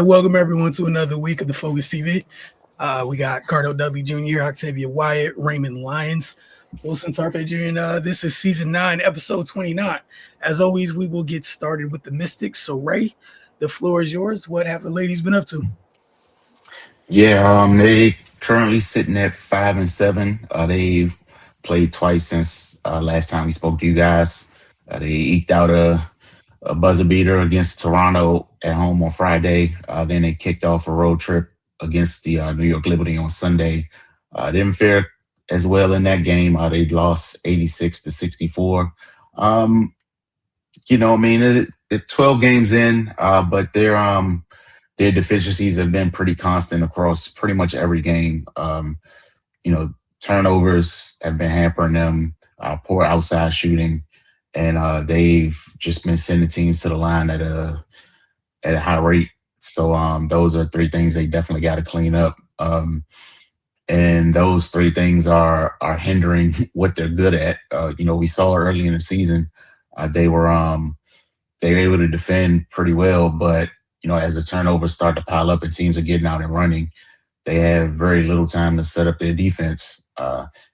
welcome everyone to another week of the Focus TV. We got Cardo Dudley Jr., Octavia Wyatt, Raymond Lyons, Wilson Tarpe Jr., and this is season 9, episode 29. As always, we will get started with the Mystics. So, Ray, the floor is yours. What have the ladies been up to? Yeah, they currently sitting at 5-7. They've played twice since last time we spoke to you guys. They eked out a buzzer beater against Toronto at home on Friday. Then they kicked off a road trip against the New York Liberty on Sunday. Didn't fare as well in that game. They lost 86-64. Um, I mean, it 12 games in, but their deficiencies have been pretty constant across pretty much every game. You know, Turnovers have been hampering them, poor outside shooting, and they've just been sending teams to the line at a high rate. So those are three things they definitely got to clean up. And those three things are hindering what they're good at. We saw early in the season they were able to defend pretty well, but as the turnovers start to pile up and teams are getting out and running, they have very little time to set up their defense.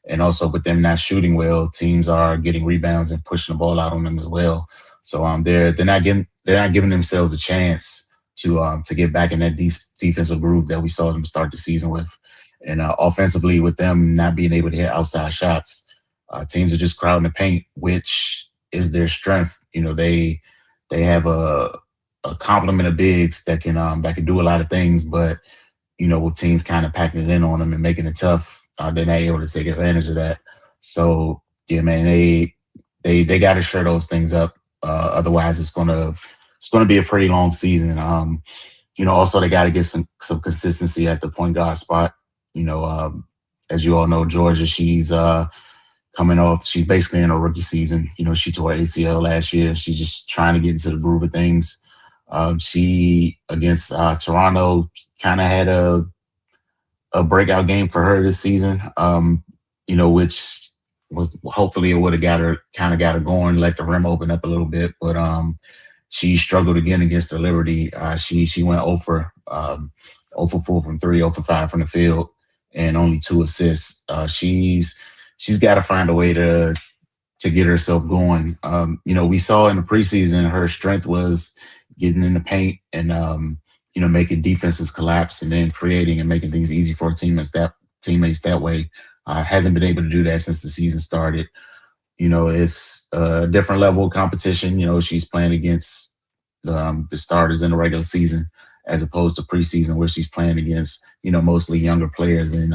And also, with them not shooting well, teams are getting rebounds and pushing the ball out on them as well. So they're not giving themselves a chance to get back in that defensive groove that we saw them start the season with. And offensively, with them not being able to hit outside shots, teams are just crowding the paint, which is their strength. They have a complement of bigs that can do a lot of things, but with teams kind of packing it in on them and making it tough, they're not able to take advantage of that. So yeah, man, they got to shore those things up. Otherwise, it's gonna be a pretty long season. Also they got to get some consistency at the point guard spot. As you all know, Georgia, she's coming off. She's basically in her rookie season. She tore ACL last year. She's just trying to get into the groove of things. She against Toronto kind of had a breakout game for her this season. Which was hopefully it would have got her going, let the rim open up a little bit. But she struggled again against the Liberty. She went 0 for 4 from 3, 0 for 5 from the field, and only 2 assists. She's got to find a way to get herself going. We saw in the preseason her strength was getting in the paint and making defenses collapse and then creating and making things easy for her teammates that way. Hasn't been able to do that since the season started. It's a different level of competition. She's playing against the starters in the regular season as opposed to preseason where she's playing against mostly younger players and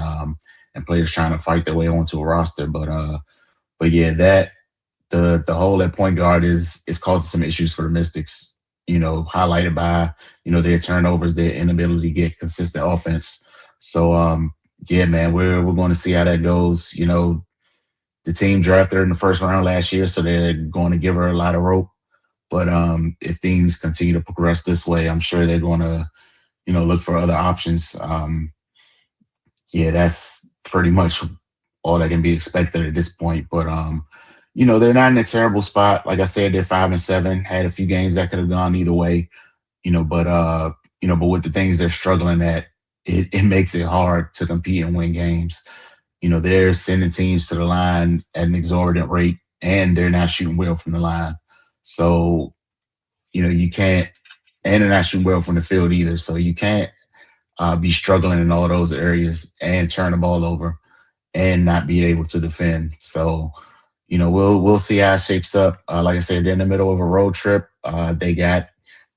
players trying to fight their way onto a roster. But yeah, that the hole at point guard is causing some issues for the Mystics. Highlighted by their turnovers, their inability to get consistent offense. So yeah, man, we're going to see how that goes. The team drafted her in the first round last year, so they're going to give her a lot of rope. But if things continue to progress this way, I'm sure they're going to look for other options. Yeah, that's pretty much all that can be expected at this point. But they're not in a terrible spot. Like I said, they're 5-7. Had a few games that could have gone either way. But with the things they're struggling at, it makes it hard to compete and win games. They're sending teams to the line at an exorbitant rate, and they're not shooting well from the line. So, you can't, and they're not shooting well from the field either. So you can't be struggling in all those areas and turn the ball over and not be able to defend. So, we'll see how it shapes up. Like I said, they're in the middle of a road trip. They got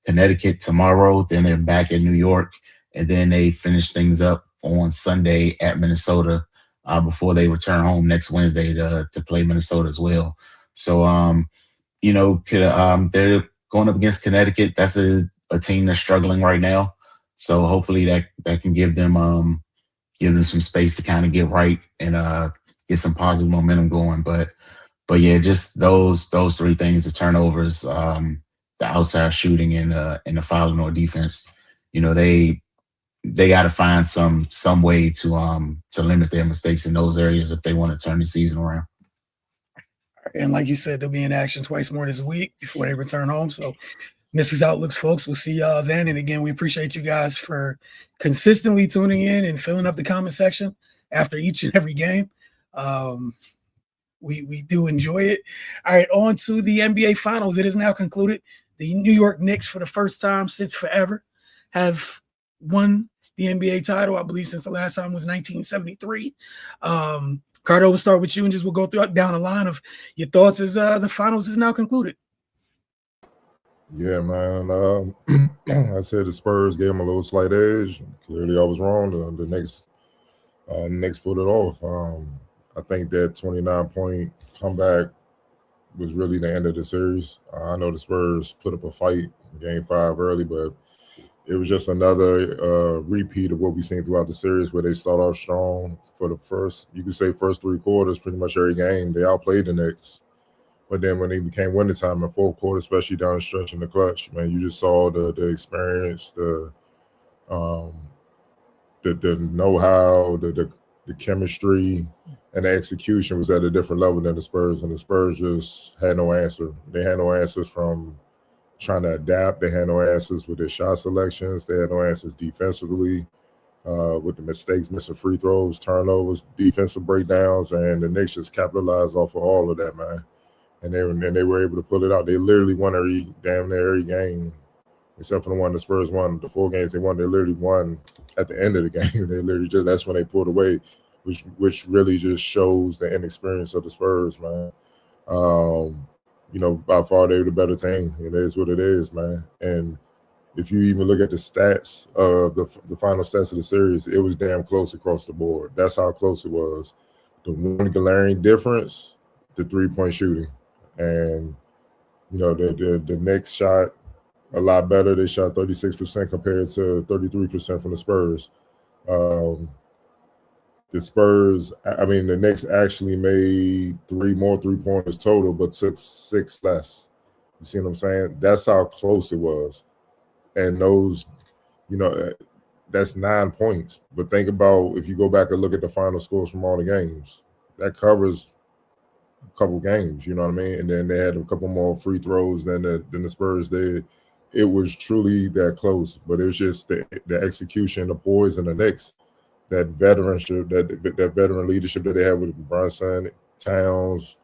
Connecticut tomorrow. Then they're back in New York, and then they finish things up on Sunday at Minnesota before they return home next Wednesday to play Minnesota as well. So, they're going up against Connecticut. That's a team that's struggling right now. So hopefully that can give them some space to kind of get right and get some positive momentum going. But yeah, just those three things: the turnovers, the outside shooting, and the fouling or defense. They got to find some way to limit their mistakes in those areas if they want to turn the season around. And like you said, they'll be in action twice more this week before they return home. So Mrs. Outlooks, folks. We'll see y'all then. And again, we appreciate you guys for consistently tuning in and filling up the comment section after each and every game. We do enjoy it. All right, on to the NBA Finals. It is now concluded. The New York Knicks, for the first time since forever, have won the NBA title. I believe since the last time was 1973. Cardo, we'll start with you and just we'll go through down the line of your thoughts as the finals is now concluded. Yeah, man. I said the Spurs gave them a little slight edge. Clearly, I was wrong. The Knicks pulled it off. I think that 29-point comeback was really the end of the series. I know the Spurs put up a fight in Game 5 early, but it was just another repeat of what we've seen throughout the series, where they start off strong for the first 3 quarters, pretty much every game. They outplayed the Knicks. But then when it became winning time in fourth quarter, especially down the stretch in the clutch, man, you just saw the experience, the know-how, the chemistry, and the execution was at a different level than the Spurs. And the Spurs just had no answer. They had no answers from trying to adapt. They had no answers with their shot selections. They had no answers defensively with the mistakes, missing free throws, turnovers, defensive breakdowns, and the Knicks just capitalized off of all of that, man. And they were able to pull it out. They literally won damn near every game, except for the one the Spurs won. The 4 games they won, they literally won at the end of the game. They literally that's when they pulled away, which really just shows the inexperience of the Spurs, man. By far they were the better team. It is what it is, man. And if you even look at the stats of the final stats of the series, it was damn close across the board. That's how close it was. The one glaring difference, the 3-point shooting. And, the Knicks shot a lot better. They shot 36% compared to 33% from the Spurs. The Knicks actually made 3 more 3-pointers total, but took 6 less. You see what I'm saying? That's how close it was. And those, that's 9 points. But think about if you go back and look at the final scores from all the games, that covers a couple games, you know what I mean? And then they had a couple more free throws than the Spurs did. It was truly that close, but it was just the execution, the poise, and the Knicks, that veteranship, that veteran leadership that they had with Brunson, Towns.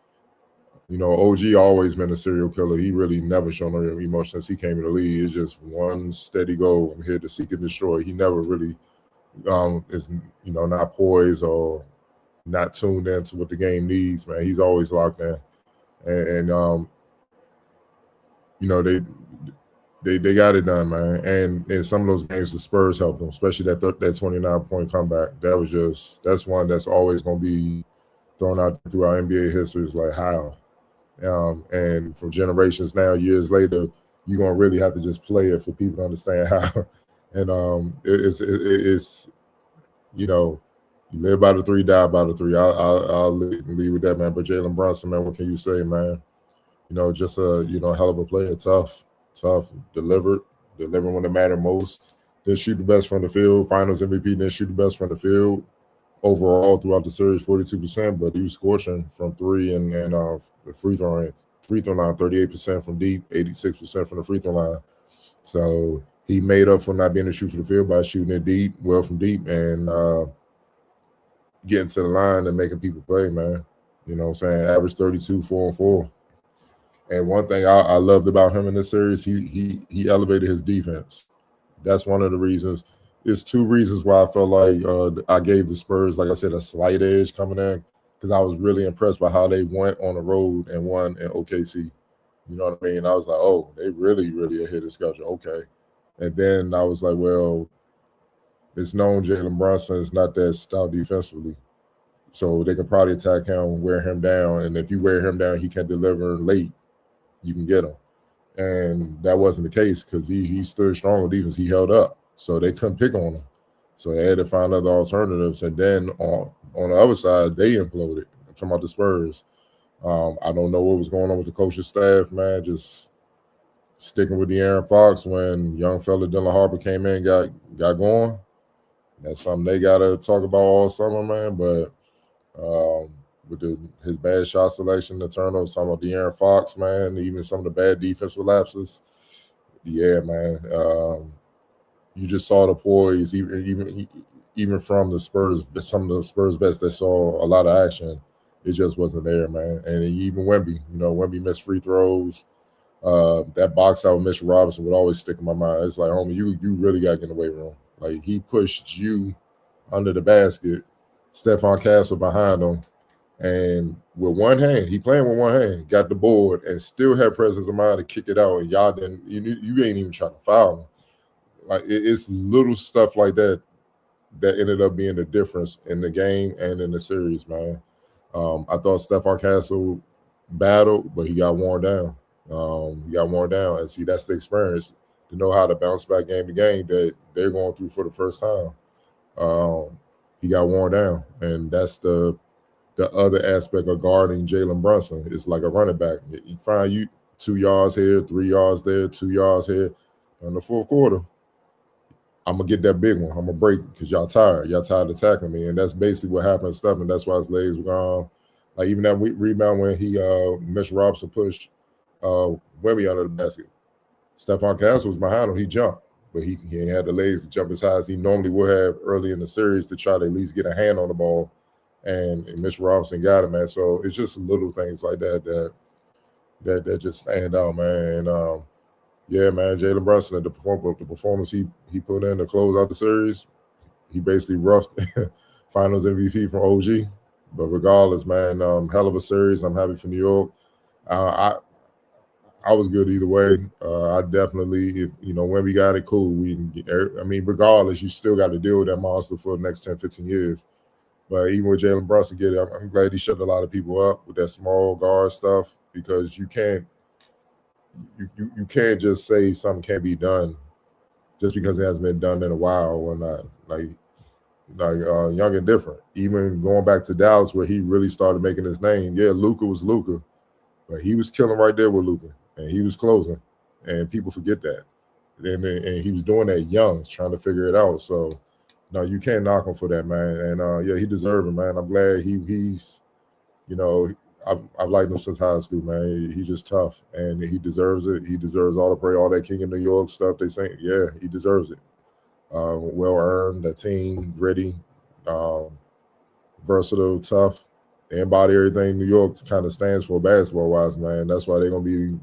OG always been a serial killer. He really never shown no emotion since he came in the league. It's just one steady goal. I'm here to seek and destroy. He never really is not poised or not tuned into what the game needs, man. He's always locked in. And they got it done, man. And in some of those games, the Spurs helped them, especially that 29-point comeback. That's one that's always going to be thrown out throughout NBA history. It's like, how? And for generations now, years later, you're going to really have to just play it for people to understand how. And it's you live by the 3, die by the 3. I'll leave with that, man. But Jalen Brunson, man, what can you say, man? Just a hell of a player, tough, delivered when it mattered most. Didn't shoot the best from the field. Finals MVP, didn't shoot the best from the field. Overall, throughout the series, 42%, but he was scorching from 3 and the free throw line, 38% from deep, 86% from the free throw line. So he made up for not being able to shoot for the field by shooting it deep, well from deep, and getting to the line and making people play, man. You know what I'm saying? Average 32, 4-on-4. And one thing I loved about him in this series, he elevated his defense. That's one of the reasons. It's 2 reasons why I felt like I gave the Spurs, like I said, a slight edge coming in, because I was really impressed by how they went on the road and won in OKC. You know what I mean? I was like, oh, they really, really ahead of schedule. Okay. And then I was like, well, it's known Jalen Brunson is not that stout defensively. So they can probably attack him, wear him down. And if you wear him down, he can deliver late. You can get him. And that wasn't the case because he stood strong with defense. He held up. So they couldn't pick on him. So they had to find other alternatives. And then on the other side, they imploded. I'm talking about the Spurs. I don't know what was going on with the coaching staff, man. Just sticking with De'Aaron Fox when young fella Dylan Harper came in, got going. That's something they got to talk about all summer, man. But with his bad shot selection, the turnovers, talking about De'Aaron Fox, man, even some of the bad defensive lapses, Yeah, man. You just saw the poise, even from the Spurs. Some of the Spurs vets that saw a lot of action, it just wasn't there, man. And even Wemby, Wemby missed free throws. That box out with Mitchell Robinson would always stick in my mind. It's like, homie, you really got to get in the weight room. Like, he pushed you under the basket, Stephon Castle behind him, and with one hand, he playing with one hand, got the board, and still had presence of mind to kick it out. And y'all didn't, you ain't even trying to foul him. Like, it's little stuff like that ended up being the difference in the game and in the series, man. I thought Stephon Castle battled, but he got worn down. And see, that's the experience to know how to bounce back game to game that they're going through for the first time. He got worn down, and that's the other aspect of guarding Jalen Brunson. It's like a running back. You find you 2 yards here, 3 yards there, 2 yards here. In the fourth quarter, I'm gonna get that big one. I'm gonna break because y'all tired. Y'all tired of tackling me, and that's basically what happened to Stephen. That's why his legs were gone. Like, even that rebound when he Mitchell Robinson pushed Wemby under the basket. Stephon Castle was behind him. He jumped, but he had the legs to jump as high as he normally would have early in the series to try to at least get a hand on the ball. And Mitchell Robinson got him, man. So it's just little things like that just stand out, man. And yeah, man, Jalen Brunson, the performance he put in to close out the series, he basically roughed Finals MVP from OG. But regardless, man, hell of a series. I'm happy for New York. I was good either way. I definitely, if when we got it, cool. Regardless, you still got to deal with that monster for the next 10, 15 years. But even with Jalen Brunson getting it, I'm glad he shut a lot of people up with that small guard stuff, because you can't just say something can't be done just because it hasn't been done in a while or not. Young and different. Even going back to Dallas, where he really started making his name. Yeah, Luka was Luka, but he was killing right there with Luka, and he was closing, and people forget that. And he was doing that young, trying to figure it out. So, no, you can't knock him for that, man. And yeah, he deserved it, man. I'm glad he's, I've liked him since high school, man. He's just tough, and he deserves it. He deserves all the praise, all that King of New York stuff they say. Yeah, he deserves it. Well earned, that team, gritty, versatile, tough. They embody everything New York kind of stands for basketball-wise, man. That's why they're going to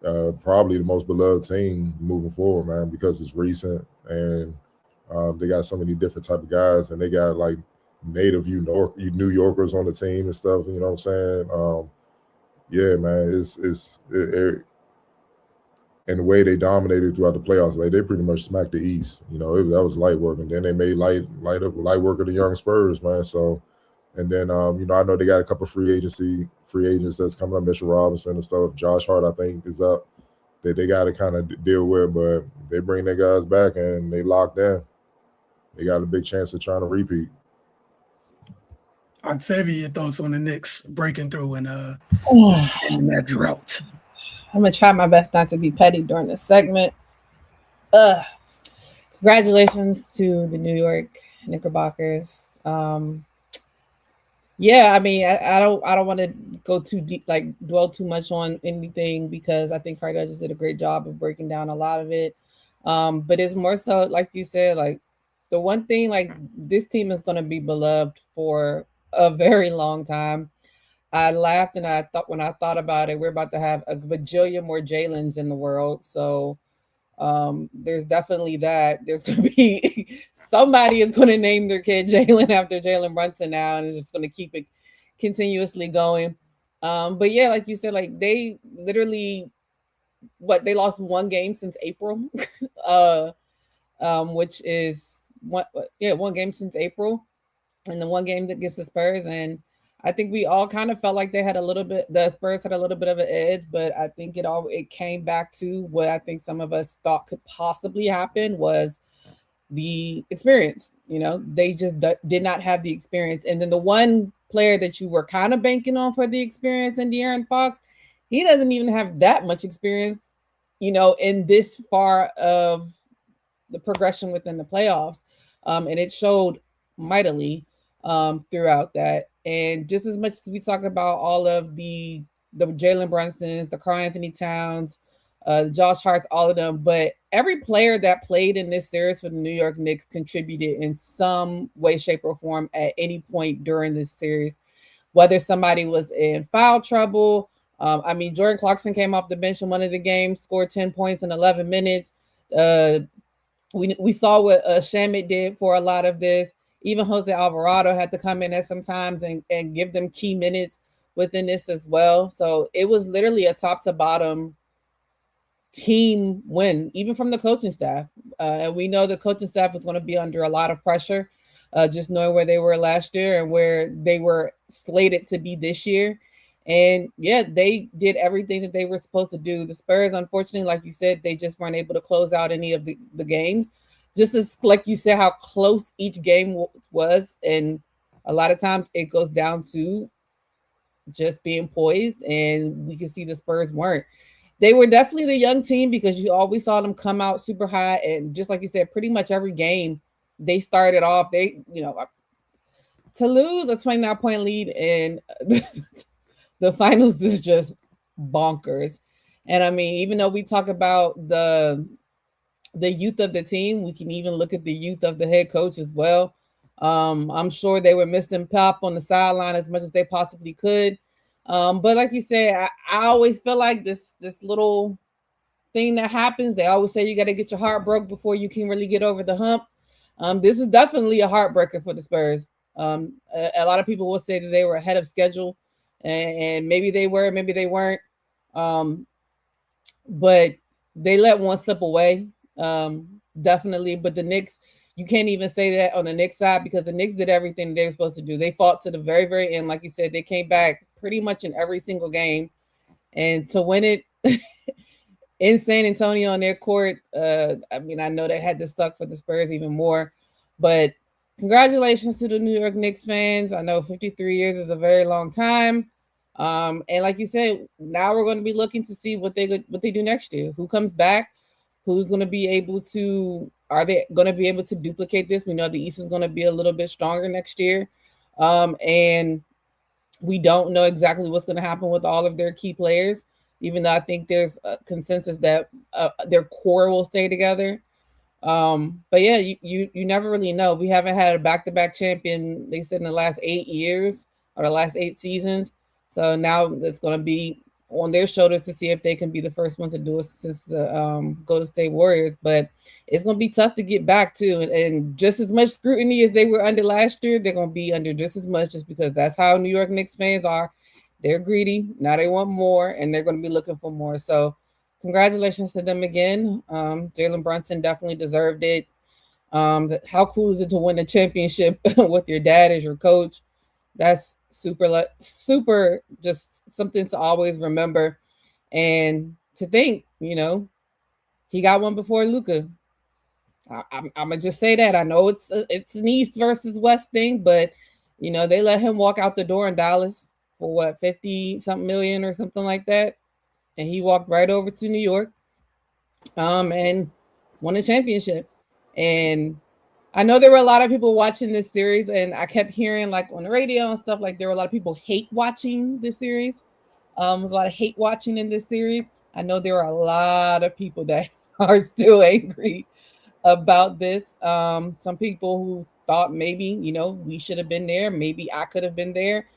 be probably the most beloved team moving forward, man, because it's recent, and they got so many different type of guys, and they got like native New Yorkers on the team and stuff. You know what I'm saying? Yeah, man. And the way they dominated throughout the playoffs, like they pretty much smacked the East. That was light work, and then they made light work of the young Spurs, man. So, and then I know they got a couple free agents that's coming up, Mitchell Robinson and stuff. Josh Hart, I think, is up that they got to kind of deal with, but they bring their guys back and they locked in. They got a big chance of trying to repeat. Octavia, your thoughts on the Knicks breaking through in that drought? I'm going to try my best not to be petty during this segment. Congratulations to the New York Knickerbockers. Yeah, I mean, I don't want to go too deep, like dwell too much on anything, because I think Frank just did a great job of breaking down a lot of it. But it's more so, like you said, like the one thing, like this team is going to be beloved for a very long time. I laughed and I thought, when I thought about it, we're about to have a bajillion more Jalens in the world. So there's definitely that. There's going to be somebody is going to name their kid Jalen after Jalen Brunson now, and it's just going to keep it continuously going. But yeah, like you said, like they literally, they lost one game since April, which is one game since April, and the one game against the Spurs. And I think we all kind of felt like the Spurs had a little bit of an edge, but I think it came back to what I think some of us thought could possibly happen was the experience. They just did not have the experience. And then the one player that you were kind of banking on for the experience in De'Aaron Fox, he doesn't even have that much experience, in this far of the progression within the playoffs. And it showed mightily throughout that. And just as much as we talk about all of the Jalen Brunsons, the Karl Anthony Towns, Josh Hart's, all of them. But every player that played in this series for the New York Knicks contributed in some way, shape, or form at any point during this series, whether somebody was in foul trouble. Jordan Clarkson came off the bench in one of the games, scored 10 points in 11 minutes. We saw what Shamit did for a lot of this. Even Jose Alvarado had to come in at some times and give them key minutes within this as well. So it was literally a top to bottom team win, even from the coaching staff. And we know the coaching staff is going to be under a lot of pressure, just knowing where they were last year and where they were slated to be this year. And yeah, they did everything that they were supposed to do. The Spurs, unfortunately, like you said, they just weren't able to close out any of the games. Just as, like you said, how close each game was. And a lot of times it goes down to just being poised. And we can see the Spurs weren't. They were definitely the young team because you always saw them come out super high. And just like you said, pretty much every game they started off, to lose a 29-point lead in the finals is just bonkers. And I mean, even though we talk about the youth of the team, we can even look at the youth of the head coach as well. I'm sure they were missing Pop on the sideline as much as they possibly could. But like you said, I always feel like this little thing that happens, they always say you got to get your heart broke before you can really get over the hump. This is definitely a heartbreaker for the Spurs. A lot of people will say that they were ahead of schedule, and maybe they were, maybe they weren't. But they let one slip away, definitely. But the Knicks, you can't even say that on the Knicks side because the Knicks did everything they were supposed to do. They fought to the very, very end. Like you said, they came back pretty much in every single game. And to win it in San Antonio on their court, I know they had to suck for the Spurs even more. But congratulations to the New York Knicks fans. I know 53 years is a very long time. And like you said, now we're going to be looking to see what they do next year. Who comes back? Who's going to be able to? Are they going to be able to duplicate this? We know the East is going to be a little bit stronger next year, and we don't know exactly what's going to happen with all of their key players. Even though I think there's a consensus that their core will stay together. But yeah, you never really know. We haven't had a back-to-back champion, they said, in the last 8 years or the last 8 seasons. So now it's going to be on their shoulders to see if they can be the first ones to do it since the Golden State Warriors. But it's going to be tough to get back to. And just as much scrutiny as they were under last year, they're going to be under just as much, just because that's how New York Knicks fans are. They're greedy. Now they want more, and they're going to be looking for more. So congratulations to them again. Jalen Brunson definitely deserved it. How cool is it to win a championship with your dad as your coach? That's super, just something to always remember. And to think, he got one before Luka. I'm gonna just say that. I know it's an East versus West thing, but they let him walk out the door in Dallas for what, 50-something million or something like that, and he walked right over to New York, and won a championship. And I know there were a lot of people watching this series, and I kept hearing, like, on the radio and stuff, like, there were a lot of people hate watching this series. There's a lot of hate watching in this series. I know there are a lot of people that are still angry about this. Some people who thought maybe, we should have been there. Maybe I could have been there.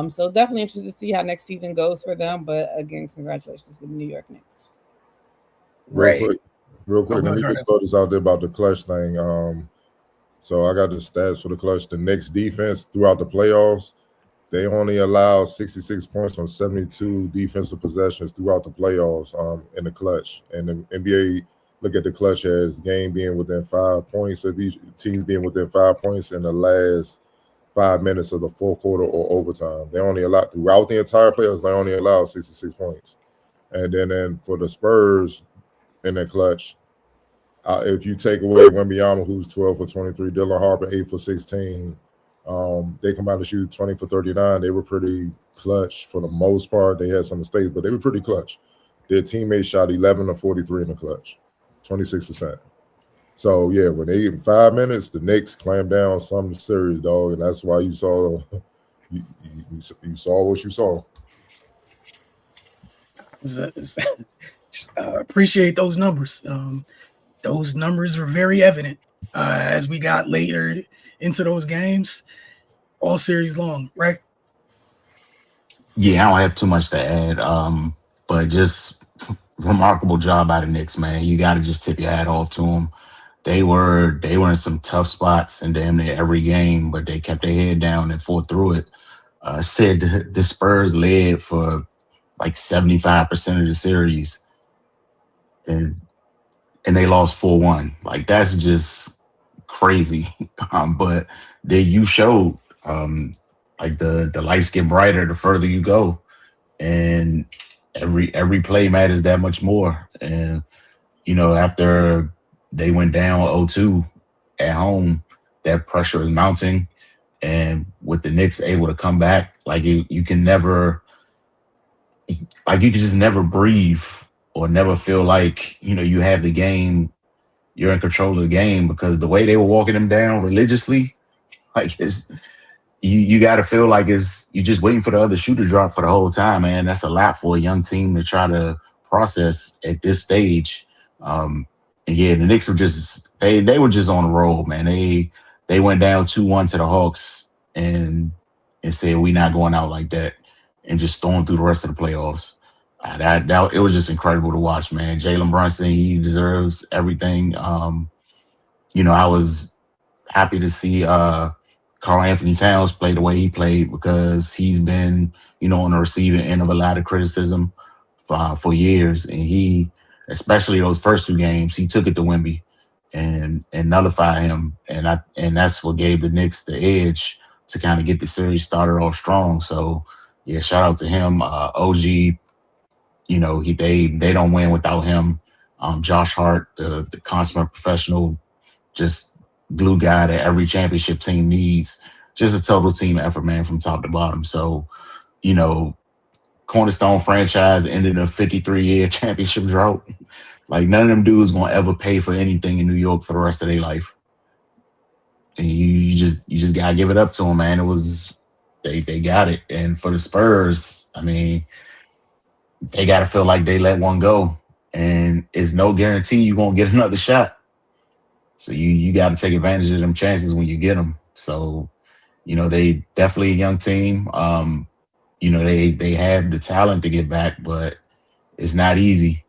So definitely interested to see how next season goes for them. But again, congratulations to the New York Knicks. Real quick, let me just throw this out there about the clutch thing. So I got the stats for the clutch. The Knicks defense throughout the playoffs, they only allowed 66 points on 72 defensive possessions throughout the playoffs in the clutch. And the NBA look at the clutch as game being within 5 points of each team being within 5 points in the last 5 minutes of the fourth quarter or overtime. They only allowed throughout the entire playoffs, they only allowed 66 points. And then for the Spurs in the clutch, if you take away Wembanyama, who's 12 for 23, Dylan Harper 8 for 16, they come out to shoot 20 for 39. They were pretty clutch for the most part. They had some mistakes, but they were pretty clutch. Their teammates shot 11 of 43 in the clutch, 26%. So yeah, when they in 5 minutes, the Knicks clamped down something serious, dog, and that's why you saw you saw what you saw. Appreciate those numbers. Those numbers were very evident as we got later into those games, all series long, right? Yeah, I don't have too much to add. But just remarkable job by the Knicks, man. You got to just tip your hat off to them. They were in some tough spots in damn near every game, but they kept their head down and fought through it. Said the Spurs led for like 75% of the series, and they lost 4-1. Like that's just crazy. But then you showed like the lights get brighter the further you go, and every play matters that much more. And after they went down 0-2 at home, that pressure is mounting, and with the Knicks able to come back, like you can just never breathe or never feel like you have the game, you're in control of the game, because the way they were walking them down religiously, like you got to feel like you're just waiting for the other shoe to drop for the whole time, man. That's a lot for a young team to try to process at this stage. And yeah, the Knicks were just they were just on the roll, man. They went down 2-1 to the Hawks and said we not going out like that, and just stormed through the rest of the playoffs. That it was just incredible to watch, man. Jalen Brunson, he deserves everything. I was happy to see Karl Anthony Towns play the way he played, because he's been, on the receiving end of a lot of criticism for years, and he, especially those first two games, he took it to Wemby and nullified him, and that's what gave the Knicks the edge to kind of get the series started off strong. So yeah, shout out to him. OG, they don't win without him. Josh Hart, the consummate professional, just glue guy that every championship team needs. Just a total team effort, man, from top to bottom. So, cornerstone franchise ended a 53-year championship drought. Like, none of them dudes gonna ever pay for anything in New York for the rest of their life. And you just gotta give it up to them, man. It was they got it. And for the Spurs, I mean, they gotta feel like they let one go, and it's no guarantee you're gonna get another shot. So you got to take advantage of them chances when you get them. So, they definitely a young team. They have the talent to get back, but it's not easy.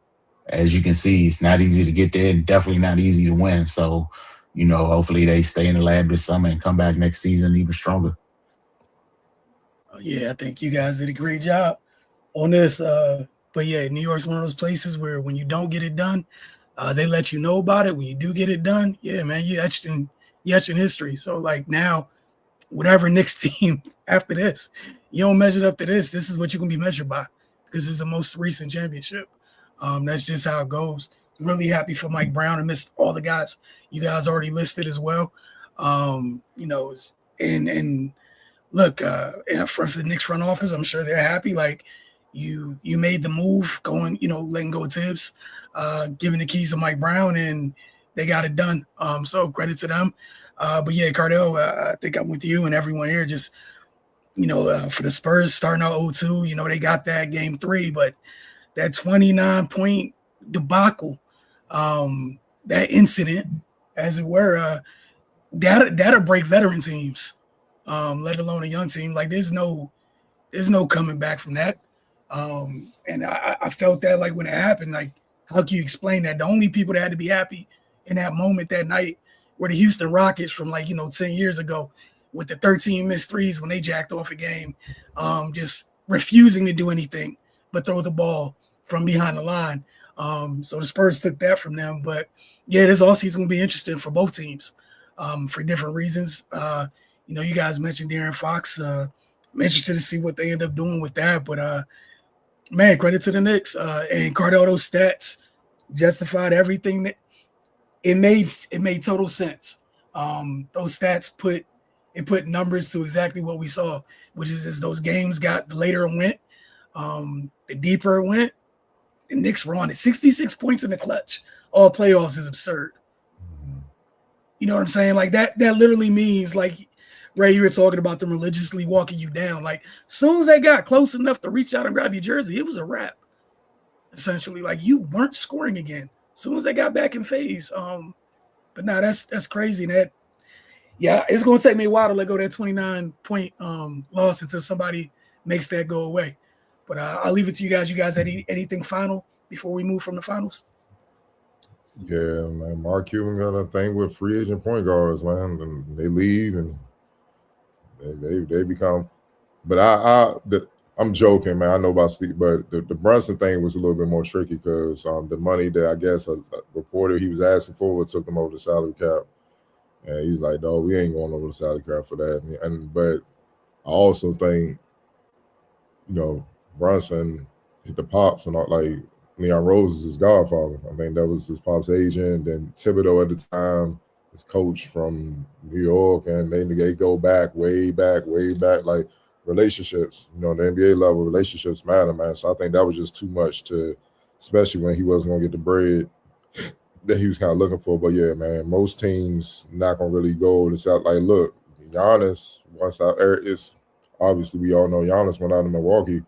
As you can see, it's not easy to get there, and definitely not easy to win. So, hopefully they stay in the lab this summer and come back next season even stronger. Yeah, I think you guys did a great job on this. But yeah, New York's one of those places where when you don't get it done, they let you know about it. When you do get it done, yeah, man, you etched in history. So like now, whatever Knicks team after this, you don't measure up to this. This is what you're gonna be measured by, because it's the most recent championship. That's just how it goes. Really happy for Mike Brown and missed all the guys you guys already listed as well. And look, for the Knicks front office, I'm sure they're happy. Like you made the move, going, letting go of Tibbs, giving the keys to Mike Brown, and they got it done. So credit to them. But yeah, Cardell, I think I'm with you and everyone here. Just for the Spurs starting out 0-2, they got that game 3, but that 29-point debacle, that incident, as it were, that'll break veteran teams, let alone a young team. Like there's no coming back from that. And I felt that, like, when it happened, like, how can you explain that? The only people that had to be happy in that moment that night were the Houston Rockets from 10 years ago, with the 13 missed threes when they jacked off a game, just refusing to do anything but throw the ball from behind the line. So the Spurs took that from them. But yeah, this offseason will be interesting for both teams, for different reasons. You guys mentioned De'Aaron Fox. I'm interested to see what they end up doing with that. But man, credit to the Knicks. And Cardotto's stats justified everything. That it made total sense. Those stats put numbers to exactly what we saw, which is as those games got, the later it went, the deeper it went, the Knicks were on it. 66 points in the clutch, all playoffs, is absurd. You know what I'm saying? Like that literally means, like, Ray, you were talking about them religiously walking you down. Like, as soon as they got close enough to reach out and grab your jersey, it was a wrap. essentially. Like, you weren't scoring again as soon as they got back in phase. But no, that's crazy. That it's gonna take me a while to let go of that 29-point loss until somebody makes that go away. But I'll leave it to you guys. You guys anything final before we move from the finals? Yeah, man. Mark Cuban got a thing with free agent point guards, man. And they leave and they become. But I'm joking, man. I know about Steve, but the Brunson thing was a little bit more tricky because the money that I guess a reporter he was asking for took them over the salary cap, and he's like, "No, we ain't going over the salary cap for that." But I also think, Brunson hit the pops and all, like Leon Rose is his godfather. I think that was his pop's agent. Then Thibodeau at the time, his coach from New York, and they go way back, like relationships. The NBA level relationships matter, man. So I think that was just too much especially when he wasn't gonna get the bread that he was kind of looking for. But yeah, man, most teams not gonna really go this out. Like, look, Giannis it's obviously we all know Giannis went out in Milwaukee.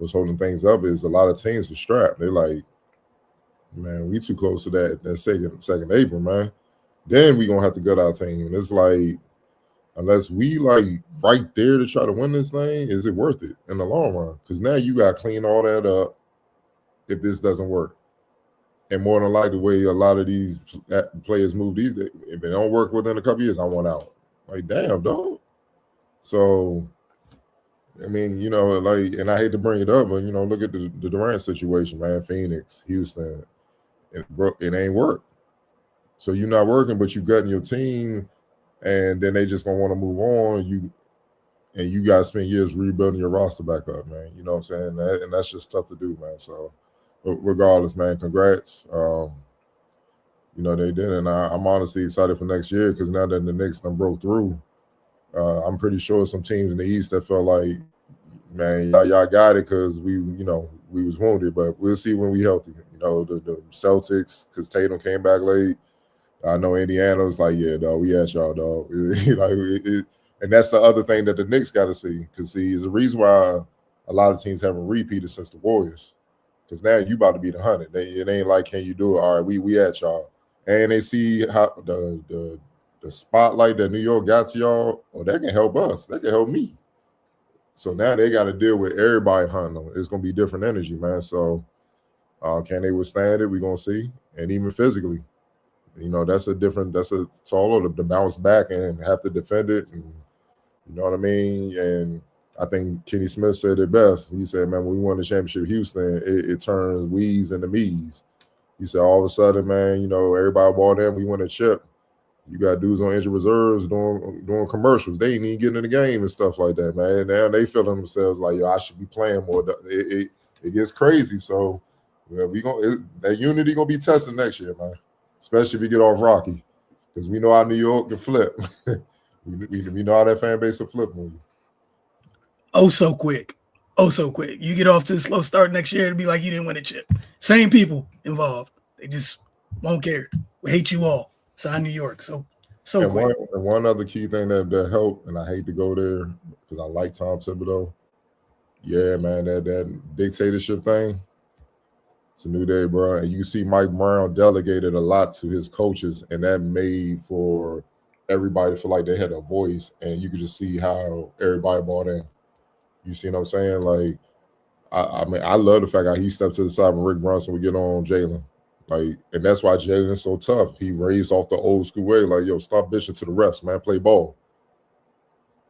Was holding things up is a lot of teams are strapped. They're like, man, we too close to that second April, man. Then we gonna have to gut our team. And it's like, unless we like right there to try to win this thing, is it worth it in the long run? Because now you got to clean all that up if this doesn't work. And more than likely, the way a lot of these players move these days, if it don't work within a couple years, I want out. Like, damn, dog. So, I mean, and I hate to bring it up, but, look at the Durant situation, man. Phoenix, Houston, it ain't work. So you're not working, but you gutting your team, and then they just gonna want to move on. You got to spend years rebuilding your roster back up, man. You know what I'm saying? And that's just tough to do, man. So, regardless, man, congrats. They did, and I'm honestly excited for next year because now that the Knicks done broke through, I'm pretty sure some teams in the East that felt like, man, y'all got it because we was wounded, but we'll see when we healthy. The Celtics, because Tatum came back late. I know Indiana was like, yeah, dog, we at y'all, dog. And that's the other thing that the Knicks got to see. Because, is the reason why a lot of teams haven't repeated since the Warriors. Because now you about to be the 100. It ain't like, can you do it? All right, we at y'all. And they see how the spotlight that New York got to y'all, that can help us. That can help me. So now they got to deal with everybody hunting them. It's going to be different energy, man. So can they withstand it? We're going to see. And even physically. That's it's all of the bounce back and have to defend it. And you know what I mean? And I think Kenny Smith said it best. He said, man, when we won the championship Houston, it turns we's into me's. He said, all of a sudden, man, everybody bought in, we won a chip. You got dudes on injured reserves doing commercials. They ain't even getting in the game and stuff like that, man. Now they feeling themselves like, yo, I should be playing more. It gets crazy. So that unity gonna be tested next year, man. Especially if you get off rocky, because we know how New York can flip. we know how that fan base will flip on you. Oh, so quick. You get off to a slow start next year, it'll be like you didn't win a chip. Same people involved. They just won't care. We hate you all. Sign New York. So quick. One other key thing that helped, and I hate to go there because I like Tom Thibodeau. Yeah, man, that dictatorship thing. It's a new day, bro. And you see Mike Brown delegated a lot to his coaches, and that made for everybody feel like they had a voice, and you could just see how everybody bought in. You see what I'm saying? Like, I mean, I love the fact that he stepped to the side when Rick Brunson would get on Jalen. Like, and that's why Jalen's so tough. He raised off the old school way, like, yo, stop bitching to the refs, man. Play ball.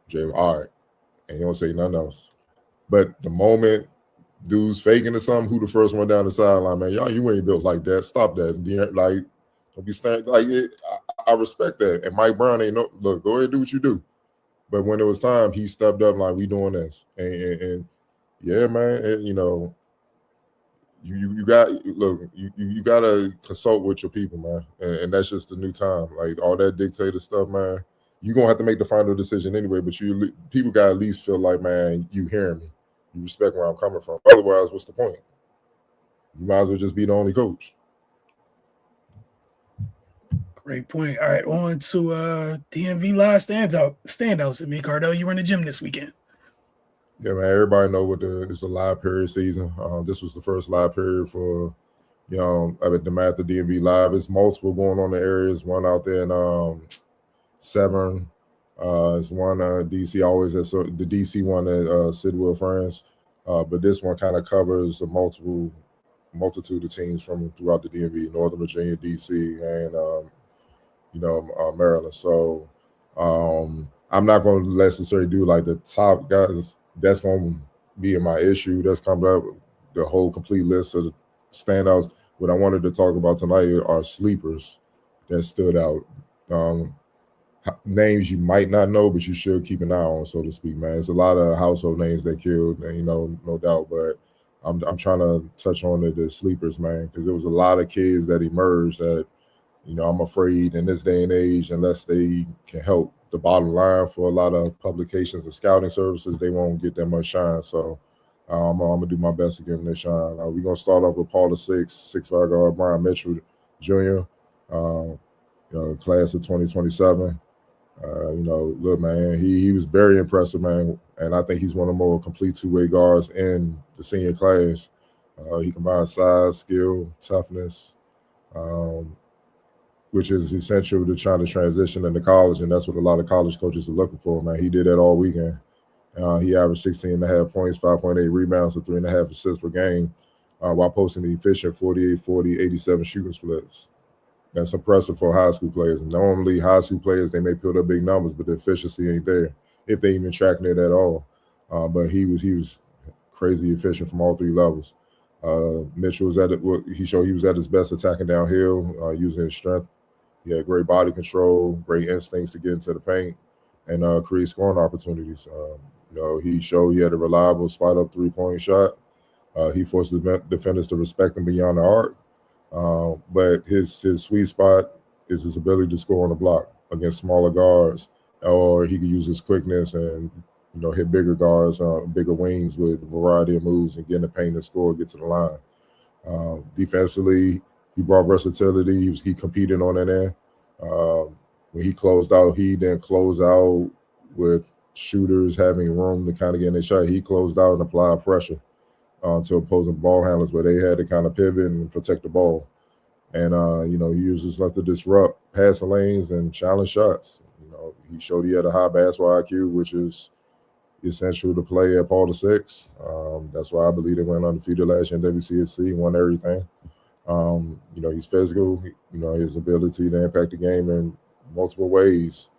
Jalen, all right. And he don't say nothing else. But the moment dudes faking or something, who the first one down the sideline, man? Y'all, you ain't built like that. Stop that. Like, don't be standing like it. I respect that. And Mike Brown ain't no look. Go ahead, do what you do. But when it was time, he stepped up like, we doing this. And yeah, man. And, you got you got to consult with your people, man. And that's just the new time. Like all that dictator stuff, man. You're gonna have to make the final decision anyway. But people got to at least feel like, man, you hearing me. You respect where I'm coming from. Otherwise, what's the point? You might as well just be the only coach. Great point. All right, on to DMV Live standouts. And me, Cardell, you were in the gym this weekend. Yeah, man. Everybody know it's a live period season. This was the first live period for at the DeMatha DMV Live. It's multiple going on in the areas. One out there in Severn. It's one DC always at the DC one at Sidwell France. But this one kind of covers a multitude of teams from throughout the DMV, Northern Virginia, DC, and Maryland. So I'm not going to necessarily do like the top guys. That's going to be in my issue. That's coming up the whole complete list of the standouts. What I wanted to talk about tonight are sleepers that stood out. Names you might not know, but you should keep an eye on, so to speak, man. It's a lot of household names that killed, and no doubt. But I'm trying to touch on the sleepers, man, because there was a lot of kids that emerged that, I'm afraid in this day and age, unless they can help the bottom line for a lot of publications and scouting services, they won't get that much shine. So I'm gonna do my best to give them this shine. We're gonna start off with Paul the 6'5" guard Brian Mitchell Jr. Class of 2027. Look, man, he was very impressive, man, and I think he's one of the more complete two-way guards in the senior class. He combines size, skill, toughness, which is essential to trying to transition into college, and that's what a lot of college coaches are looking for, man. He did that all weekend. He averaged 16.5 points, 5.8 rebounds, and 3.5 assists per game, while posting efficient 48, 40, 87 shooting splits. That's impressive for high school players. And normally, high school players, they may put up big numbers, but the efficiency ain't there, if they even tracking it at all. But he was crazy efficient from all three levels. Mitchell was he showed he was at his best attacking downhill, using his strength. He had great body control, great instincts to get into the paint, and create scoring opportunities. He showed he had a reliable spot-up three-point shot. He forced the defenders to respect him beyond the arc. But his sweet spot is his ability to score on the block against smaller guards, or he could use his quickness and hit bigger guards, bigger wings with a variety of moves and get in the paint and score, get to the line. Defensively, he brought versatility. He competed on that end. When he closed out, he didn't close out with shooters having room to kind of get in their shot. He closed out and applied pressure to opposing ball handlers, where they had to kind of pivot and protect the ball. And, he used his length to disrupt passing lanes and challenge shots. He showed he had a high basketball IQ, which is essential to play at Paul the 6. That's why I believe they went undefeated last year in WCSC, won everything. He's physical, his ability to impact the game in multiple ways.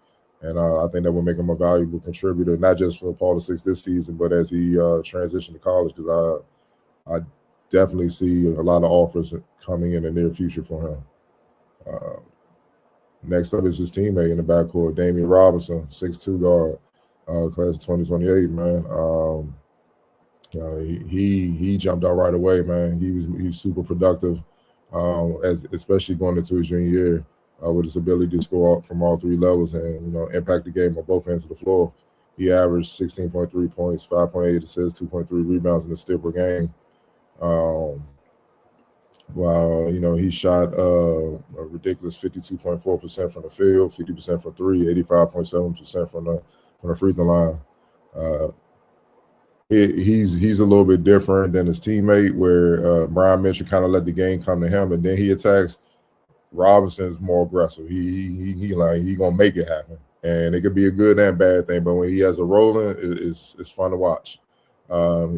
And I think that will make him a valuable contributor, not just for Paul the 6 this season, but as he transitioned to college, because I definitely see a lot of offers coming in the near future for him. Next up is his teammate in the backcourt, Damian Robinson, 6'2" guard, class of 2028, man. He jumped out right away, man. He was super productive, especially going into his junior year, with his ability to score from all three levels and impact the game on both ends of the floor. He averaged 16.3 points, 5.8 assists, 2.3 rebounds in a steal per game. He shot a ridiculous 52.4% from the field, 50% from three, 85.7% from the free throw line. He's a little bit different than his teammate, where Brian Mitchell kind of let the game come to him, and then he attacks. Robinson's more aggressive. He gonna make it happen, and it could be a good and bad thing. But when he has a rolling, it's fun to watch.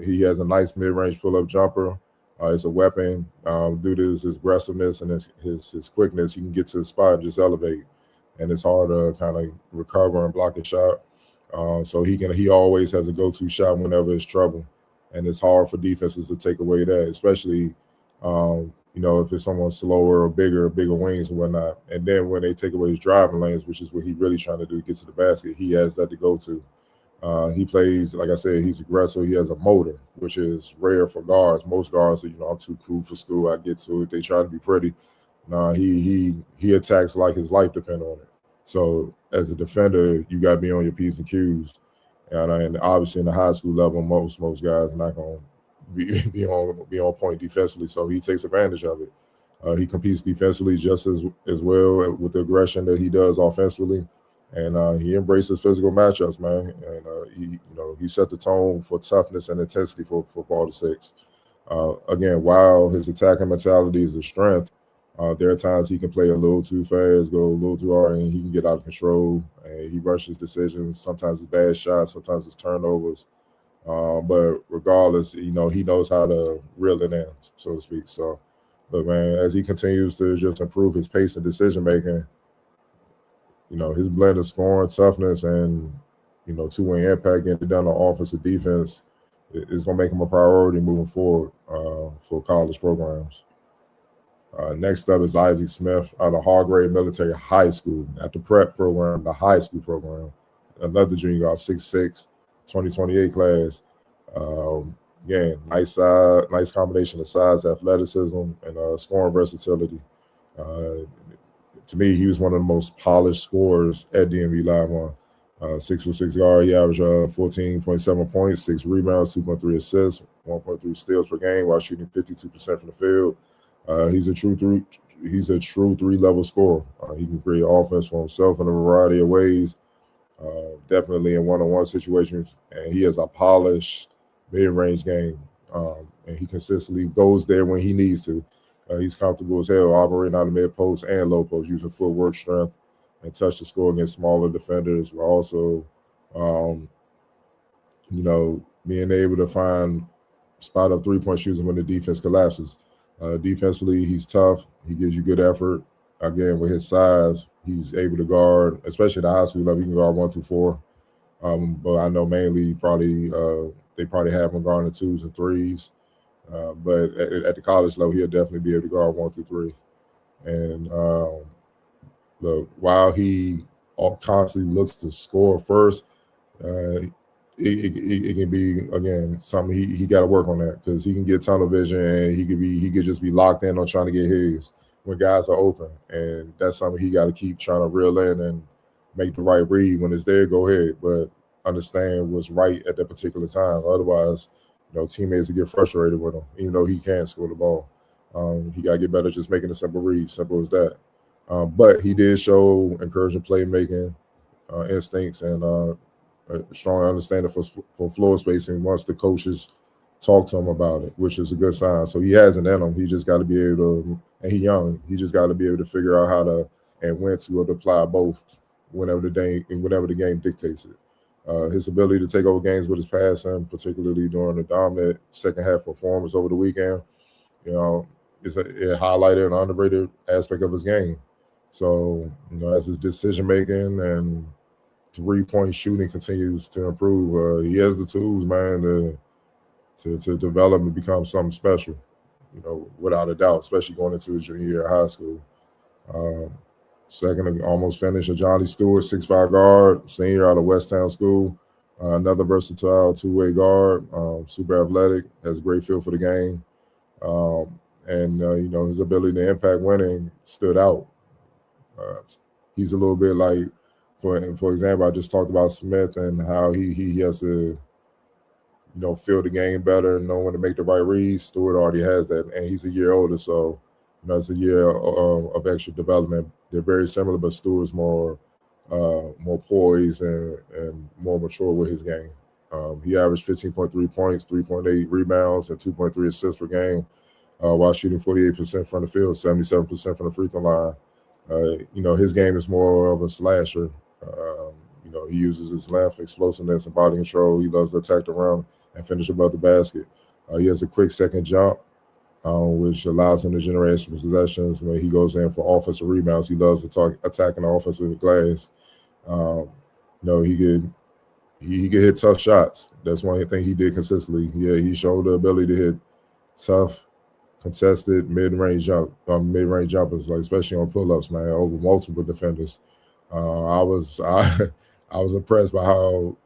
He has a nice mid-range pull-up jumper. It's a weapon. Due to his aggressiveness and his quickness, he can get to the spot and just elevate, and it's hard to kind of recover and block a shot. So he always has a go-to shot whenever it's trouble, and it's hard for defenses to take away that, especially if it's someone slower or bigger wings and whatnot. And then when they take away his driving lanes, which is what he's really trying to do, get to the basket, he has that to go to. He plays, like I said, he's aggressive. He has a motor, which is rare for guards. Most guards are, I'm too cool for school. I get to it. They try to be pretty. Nah, he attacks like his life depends on it. So as a defender, you got to be on your P's and Q's. And obviously in the high school level, most guys are not going to be on point defensively. So he takes advantage of it. He competes defensively just as well with the aggression that he does offensively. and he embraces physical matchups, man. And he set the tone for toughness and intensity for Ball 6. Again, while his attacking mentality is a strength, there are times he can play a little too fast, go a little too hard, and he can get out of control. And he rushes decisions. Sometimes it's bad shots, sometimes it's turnovers. But regardless, he knows how to reel it in, so to speak. So, but man, as he continues to just improve his pace and decision making, his blend of scoring, toughness, and two-way impact, getting it done on offensive defense is going to make him a priority moving forward for college programs. Next up is Isaac Smith out of Hargrave Military High School, at the prep program, the high school program. Another junior guard, 6'6", 2028 class. Again, nice combination of size, athleticism, and scoring versatility. To me, he was one of the most polished scorers at DMV Live One. 6'6" guard, he averaged 14.7 points, 6 rebounds, 2.3 assists, 1.3 steals per game while shooting 52% from the field. He's a true three-level scorer. He can create offense for himself in a variety of ways, definitely in one-on-one situations. And he has a polished mid-range game, and he consistently goes there when he needs to. He's comfortable as hell operating out of mid-post and low post, using footwork, strength, and touch to score against smaller defenders, while also, being able to find spot-up three-point shooting when the defense collapses. Defensively, he's tough. He gives you good effort. Again, with his size, he's able to guard, especially at the high school level, he can guard 1 through 4. But I know mainly they probably have him guarding the 2s and 3s. But at the college level, he'll definitely be able to guard 1 through 3. And while he constantly looks to score first, it can be, again, something he got to work on that, because he can get tunnel vision and he could just be locked in on trying to get his when guys are open, and that's something he got to keep trying to reel in and make the right read. When it's there, go ahead, but understand what's right at that particular time. Otherwise, teammates will get frustrated with him, even though he can score the ball. He got to get better just making a simple read, simple as that. But he did show encouraging playmaking instincts and a strong understanding for floor spacing once the coaches talk to him about it, which is a good sign. So he has it in him. He just got to be able to, and he's young, he just got to be able to figure out how to and when to apply both whenever the game dictates it. His ability to take over games with his passing, particularly during the dominant second half performance over the weekend, is a highlighted and underrated aspect of his game. So, as his decision making and three-point shooting continues to improve, he has the tools, man, to develop and become something special, without a doubt, especially going into his junior year of high school. Second, almost finished, Johnny Stewart, 6'5" guard, senior out of Westtown School. Another versatile two-way guard, super athletic, has a great feel for the game. And his ability to impact winning stood out. He's a little bit like, for example, I just talked about Smith and how he has to, feel the game better, know when to make the right reads. Stewart already has that, and he's a year older, so it's a year of extra development. They're very similar, but Stewart's more poised and more mature with his game. He averaged 15.3 points, 3.8 rebounds, and 2.3 assists per game, while shooting 48% from the field, 77% from the free throw line. His game is more of a slasher. He uses his length, explosiveness, and body control. He loves to attack the rim and finish above the basket. He has a quick second jump, which allows him to generate extra possessions. When he goes in for offensive rebounds, he loves to attacking the offensive glass. He could hit tough shots. That's one thing he did consistently. Yeah, he showed the ability to hit tough, contested mid-range jumpers, like especially on pull-ups, man, over multiple defenders. I was impressed by how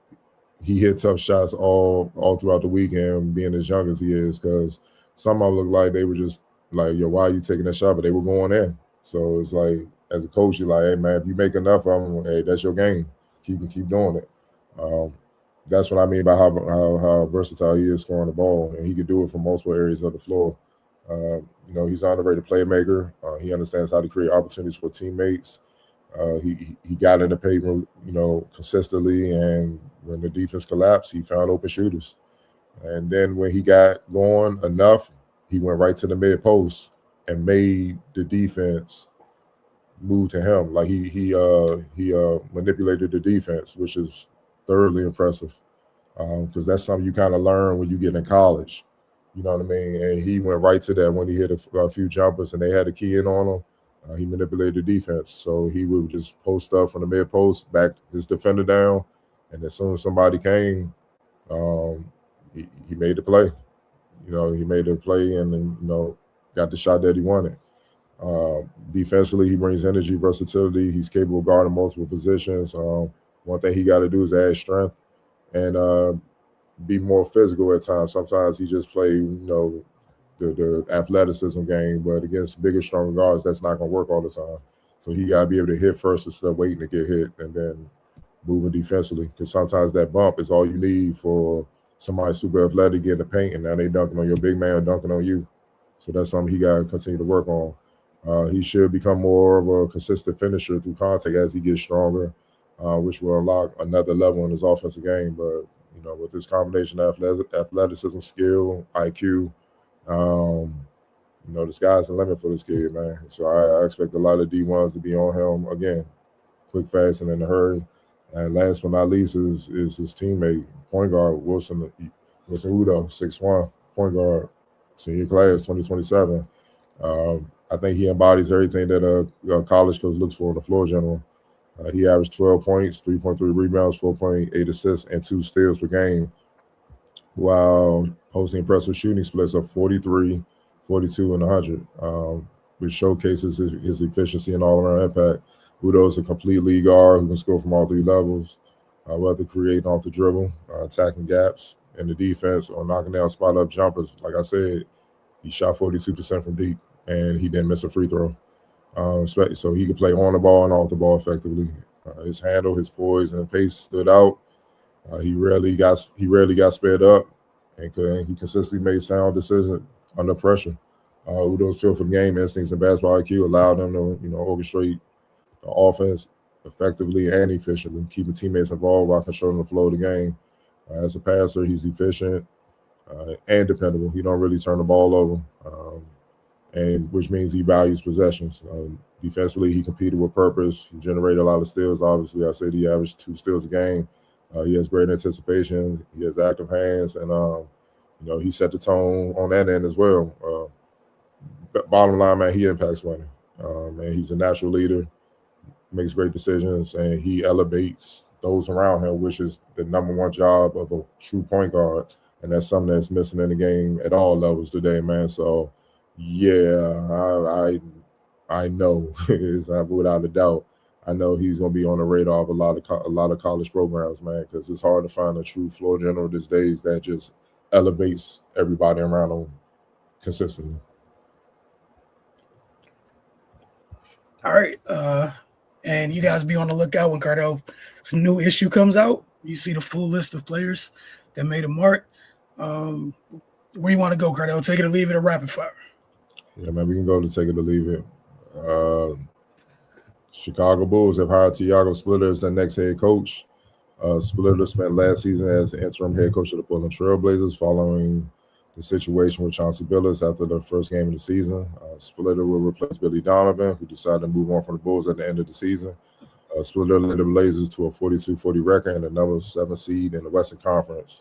he hit tough shots all throughout the weekend, being as young as he is, because some of them looked like they were just like, yo, why are you taking that shot? But they were going in. So it's like, as a coach, you're like, hey, man, if you make enough of them, hey, that's your game. Keep doing it. That's what I mean by how versatile he is scoring the ball, and he could do it from multiple areas of the floor. He's an underrated playmaker. He understands how to create opportunities for teammates. He got in the paint, consistently, and when the defense collapsed, he found open shooters. And then when he got going enough, he went right to the mid post and made the defense move to him. Like he manipulated the defense, which is thoroughly impressive, because that's something you kind of learn when you get in college. You know what I mean? And he went right to that when he hit a few jumpers and they had a key in on him. He manipulated the defense. So he would just post up from the mid post, back his defender down, and as soon as somebody came, he made the play. He made the play and then, got the shot that he wanted. Defensively, he brings energy, versatility. He's capable of guarding multiple positions. One thing he got to do is add strength and be more physical at times. Sometimes he just play, the athleticism game, but against bigger, stronger guards, that's not going to work all the time. So he got to be able to hit first instead of waiting to get hit and then moving defensively, because sometimes that bump is all you need for somebody super athletic getting the paint, and now they dunking on your big man, dunking on you. So that's something he got to continue to work on. He should become more of a consistent finisher through contact as he gets stronger, which will unlock another level in his offensive game. But, with this combination of athleticism, skill, IQ, the sky's the limit for this kid, man. So I expect a lot of D1s to be on him again, quick, fast, and in a hurry. And last but not least is his teammate, point guard Wilson Udoh, 6'1", point guard, senior class, 2027. I think he embodies everything that a college coach looks for in the floor general. He averaged 12 points, 3.3 rebounds, 4.8 assists, and 2 steals per game, while posting impressive shooting splits of 43, 42, and 100, which showcases his efficiency and all-around impact. Udoh is a complete league guard who can score from all 3 levels, whether creating off the dribble, attacking gaps in the defense, or knocking down spot-up jumpers. Like I said, he shot 42% from deep, and he didn't miss a free throw. So he could play on the ball and off the ball effectively. His handle, his poise, and pace stood out. He rarely got sped up, and he consistently made sound decisions under pressure. Udoh's feel for the game instincts and basketball IQ allowed him to orchestrate the offense effectively and efficiently, keeping teammates involved while controlling the flow of the game. As a passer, he's efficient and dependable. He don't really turn the ball over, and which means he values possessions. Defensively, he competed with purpose. He generated a lot of steals. Obviously, I said he averaged 2 steals a game. He has great anticipation. He has active hands, and he set the tone on that end as well. Bottom line, man, he impacts winning. And he's a natural leader, makes great decisions, and he elevates those around him, which is the number one job of a true point guard. And that's something that's missing in the game at all levels today, man. So, yeah, I know, it's not without a doubt. I know he's going to be on the radar of a lot of college programs, man, because it's hard to find a true floor general these days that just elevates everybody around him consistently. All right. And you guys be on the lookout when Cardell's new issue comes out. You see the full list of players that made a mark. Where you want to go, Cardell? Take it or leave it, or rapid fire? Yeah, man, we can go to take it or leave it. Chicago Bulls have hired Tiago Splitter as their next head coach. Splitter spent last season as interim head coach of the Portland Trail Blazers following the situation with Chauncey Billups after the first game of the season. Splitter will replace Billy Donovan, who decided to move on from the Bulls at the end of the season. Splitter led the Blazers to a 42-40 record and a number 7 seed in the Western Conference.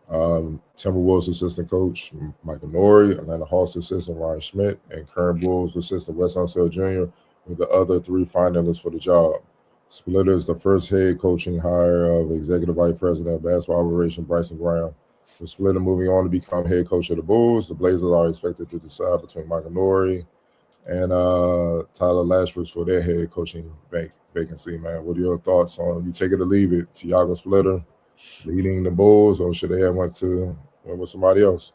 Timberwolves assistant coach Michael Nori, Atlanta Hawks assistant Ryan Schmidt, and current Bulls assistant Wes Unseld Jr. were the other 3 finalists for the job. Splitter is the first head coaching hire of Executive Vice President of Basketball Operations Bryson Graham. With Splitter moving on to become head coach of the Bulls, the Blazers are expected to decide between Michael Nori and Tyler Lashbrook for their head coaching vacancy, man. What are your thoughts on, you take it or leave it, Tiago Splitter leading the Bulls, or should they have went with somebody else?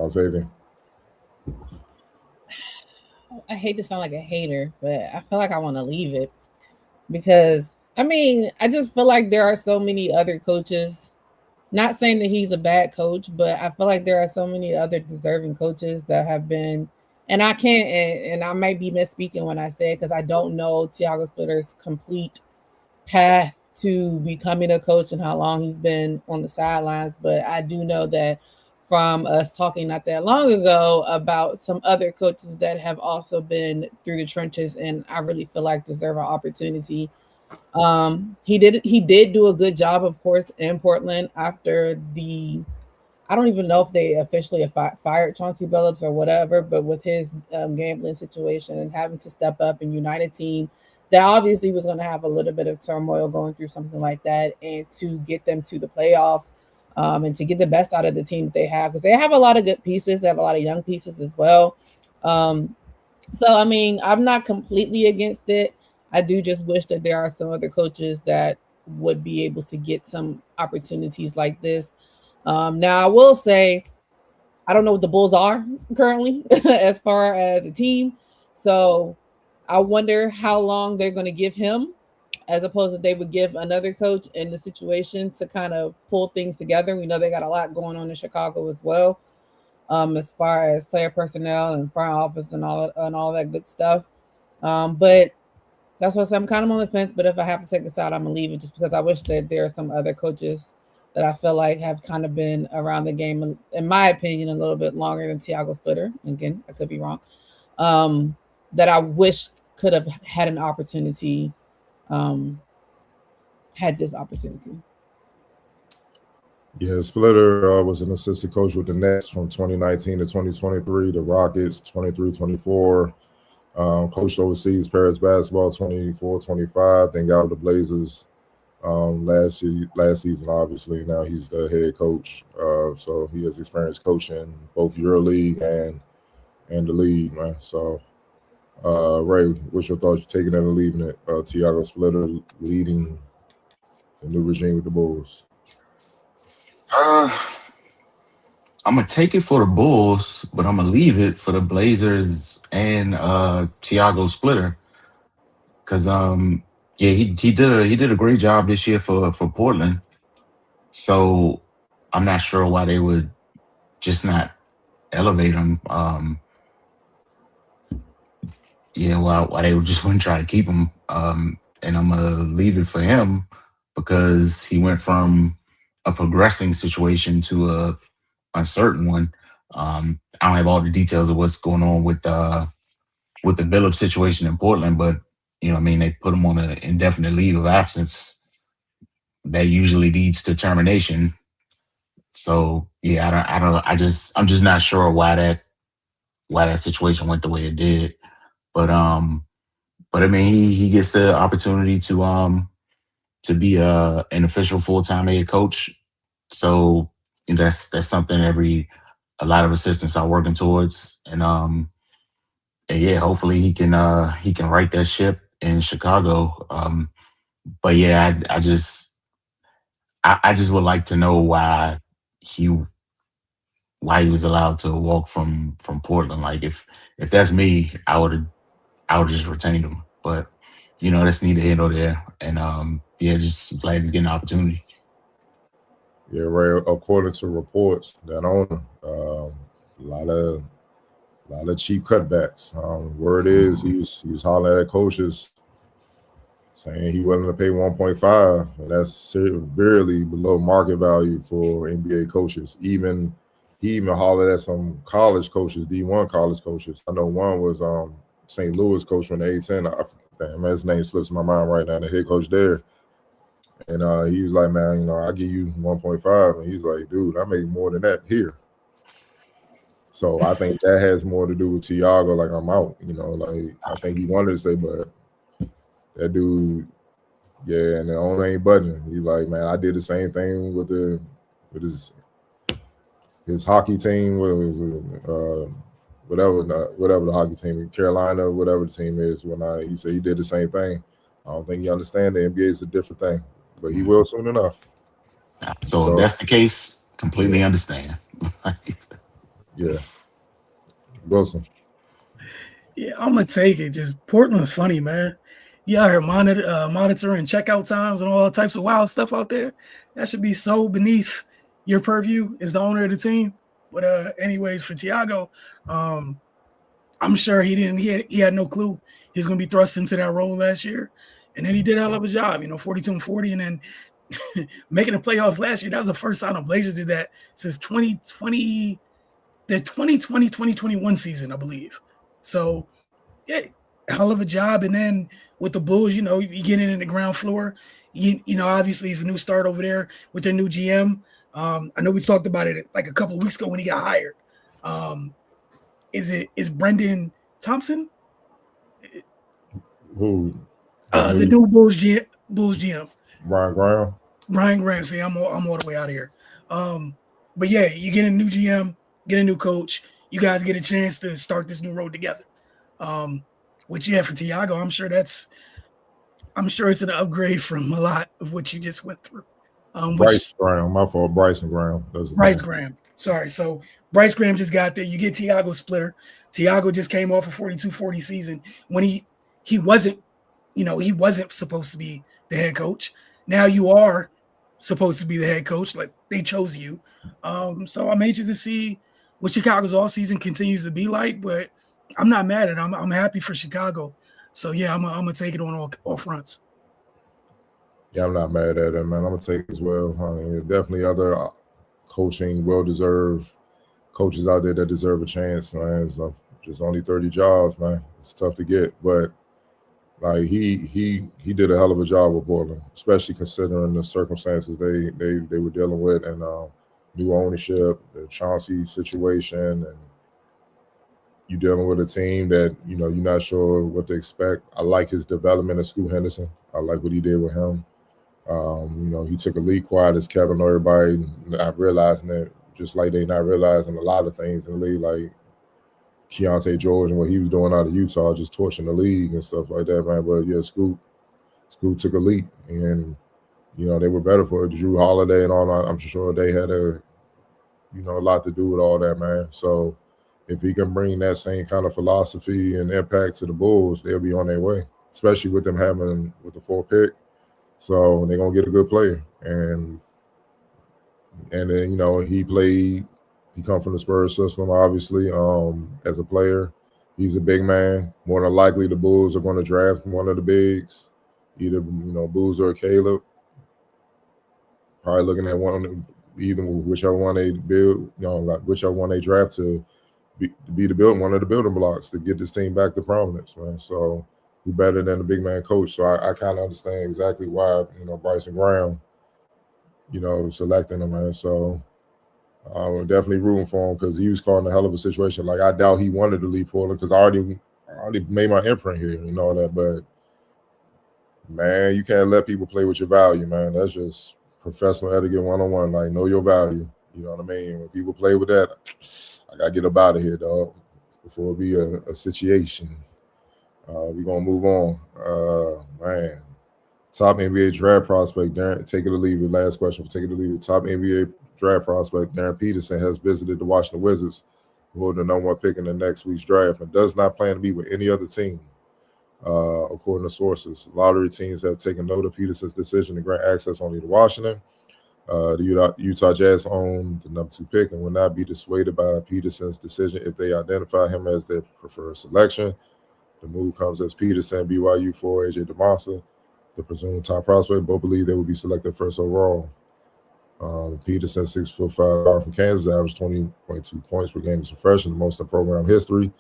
Xavier. I hate to sound like a hater, but I feel like I want to leave it because, I just feel like there are so many other coaches, not saying that he's a bad coach, but I feel like there are so many other deserving coaches that have been and I can't, and I might be misspeaking when I say it because I don't know Tiago Splitter's complete path to becoming a coach and how long he's been on the sidelines, but I do know that from us talking not that long ago about some other coaches that have also been through the trenches and I really feel like deserve an opportunity. He did do a good job, of course, in Portland after I don't even know if they officially fired Chauncey Billups or whatever, but with his gambling situation and having to step up and unite a team that obviously was going to have a little bit of turmoil going through something like that, and to get them to the playoffs and to get the best out of the team that they have, because they have a lot of good pieces. They have a lot of young pieces as well. So, I mean, I'm not completely against it. I do just wish that there are some other coaches that would be able to get some opportunities like this. Now, I will say, I don't know what the Bulls are currently as far as a team. So I wonder how long they're going to give him as opposed to they would give another coach in the situation to kind of pull things together. We know they got a lot going on in Chicago as well, as far as player personnel and front office and all that good stuff. But that's what I'm kind of on the fence. But if I have to take a side, I'm gonna leave it just because I wish that there are some other coaches that I feel like have kind of been around the game, in my opinion, a little bit longer than Tiago Splitter. Again, I could be wrong. That I wish could have had an opportunity, had this opportunity. Yeah, Splitter was an assistant coach with the Nets from 2019 to 2023, the Rockets 23-24, coached overseas Paris basketball 24-25, then got with the Blazers last season, obviously. Now he's the head coach. So he has experience coaching both EuroLeague and the league, man. So Ray, what's your thoughts? You're taking it or leaving it? Tiago Splitter leading the new regime with the Bulls. I'm gonna take it for the Bulls, but I'm gonna leave it for the Blazers and Tiago Splitter, because yeah, he did a great job this year for Portland. So I'm not sure why they would just not elevate him. Yeah, why they just wouldn't try to keep him. And I'm gonna leave it for him because he went from a progressing situation to a uncertain one. I don't have all the details of what's going on with the Billups situation in Portland, but you know, what I mean, they put him on an indefinite leave of absence. That usually leads to termination. So yeah, I'm just not sure why that situation went the way it did. But I mean, he gets the opportunity to be an official full-time head coach. So you know, that's something a lot of assistants are working towards. And yeah, hopefully he can right that ship in Chicago. But yeah, I just would like to know why he was allowed to walk from Portland. Like if that's me, I would just retain him. But you know, that's neither here nor there. And yeah, just glad he's getting an opportunity. Yeah, Ray. According to reports, that owner, a lot of cheap cutbacks. Word is he was hollering at coaches, saying he willing to pay 1.5, and that's severely below market value for NBA coaches. He even hollered at some college coaches, D1 college coaches. I know one was St. Louis coach from the A10. Damn, his name slips my mind right now. The head coach there. And he was like, man, you know, I'll give you 1.5. And he's like, dude, I make more than that here. So I think that has more to do with Tiago. Like, I'm out, you know, like I think he wanted to say, but that dude, yeah, and the owner ain't budging. He's like, man, I did the same thing with his hockey team, whatever the hockey team, Carolina, whatever the team is. He said he did the same thing. I don't think he understands the NBA is a different thing, but he will soon enough. So if that's the case, completely understand. Yeah. Wilson. Yeah, I'm gonna take it. Just Portland's funny, man. You out here monitoring checkout times and all types of wild stuff out there. That should be so beneath your purview as the owner of the team. But anyways, for Tiago, I'm sure he didn't. He had no clue he was going to be thrust into that role last year, and then he did a hell of a job. 42-40, and then making the playoffs last year. That was the first time the Blazers did that since 2020, the 2020-2021 season, I believe. So, yeah, hell of a job. And then with the Bulls, you getting in the ground floor. Obviously, it's a new start over there with their new GM. I know we talked about it like a couple of weeks ago when he got hired. Is Brendan Thompson? Who? The new Bulls GM. Brian Graham. Brian Graham. See, I'm all the way out of here. But yeah, you get a new GM, get a new coach. You guys get a chance to start this new road together. Which for Tiago, I'm sure it's an upgrade from a lot of what you just went through. Bryce Graham, my fault. Bryson Graham. Bryce Graham. Sorry. So Bryce Graham just got there. You get Tiago Splitter. Tiago just came off a 42-40 season when he wasn't supposed to be the head coach. Now you are supposed to be the head coach. Like, they chose you. So I'm anxious to see what Chicago's offseason continues to be like, but I'm not mad at it. I'm happy for Chicago. So yeah, I'm gonna take it on all fronts. Yeah, I'm not mad at it, man. I'm gonna take it as well. Definitely other coaching, well-deserved coaches out there that deserve a chance, man. It's just only 30 jobs, man. It's tough to get, but like he did a hell of a job with Portland, especially considering the circumstances they were dealing with, and new ownership, the Chauncey situation, and you dealing with a team that you're not sure what to expect. I like his development of Scoot Henderson. I like what he did with him. He took a lead quiet as Kevin, everybody not realizing that, just like they not realizing a lot of things in the league, like Keontae George and what he was doing out of Utah, just torching the league and stuff like that, man. But yeah, Scoot took a leap, and they were better for it. Drew Holiday and all that. I'm sure they had a lot to do with all that, man. So if he can bring that same kind of philosophy and impact to the Bulls, they'll be on their way, especially with them having with the 4th pick. So they're gonna get a good player, and then he come from the Spurs system, obviously. As a player, he's a big man. More than likely, the Bulls are going to draft one of the bigs, either Boozer or Caleb. Probably looking at whichever one they build, whichever one they draft to be one of the building blocks to get this team back to prominence, man. So who better than the big man coach? So I kind of understand exactly why Bryson Graham, selecting him, man. So I'm definitely rooting for him because he was caught in a hell of a situation. Like, I doubt he wanted to leave Portland because I already made my imprint here and all that. But man, you can't let people play with your value, man. That's just professional etiquette 101. Like, know your value. You know what I mean? When people play with that, I gotta get up out of here, dog, before it be a situation. We're gonna move on. Man. Top NBA draft prospect, Darren, take it or leave it. Last question for take it or leave it. Top NBA draft prospect, Darren Peterson, has visited the Washington Wizards, who hold the number 1 pick in the next week's draft, and does not plan to be with any other team, according to sources. Lottery teams have taken note of Peterson's decision to grant access only to Washington. The Utah Jazz own the number 2 pick and will not be dissuaded by Peterson's decision if they identify him as their preferred selection. The move comes as Peterson, BYU for AJ DeMassa, the presumed top prospect. Both believe they will be selected first overall. Peterson, 6'5" guard from Kansas, averaged 20.2 points per game as a freshman, the most in program history.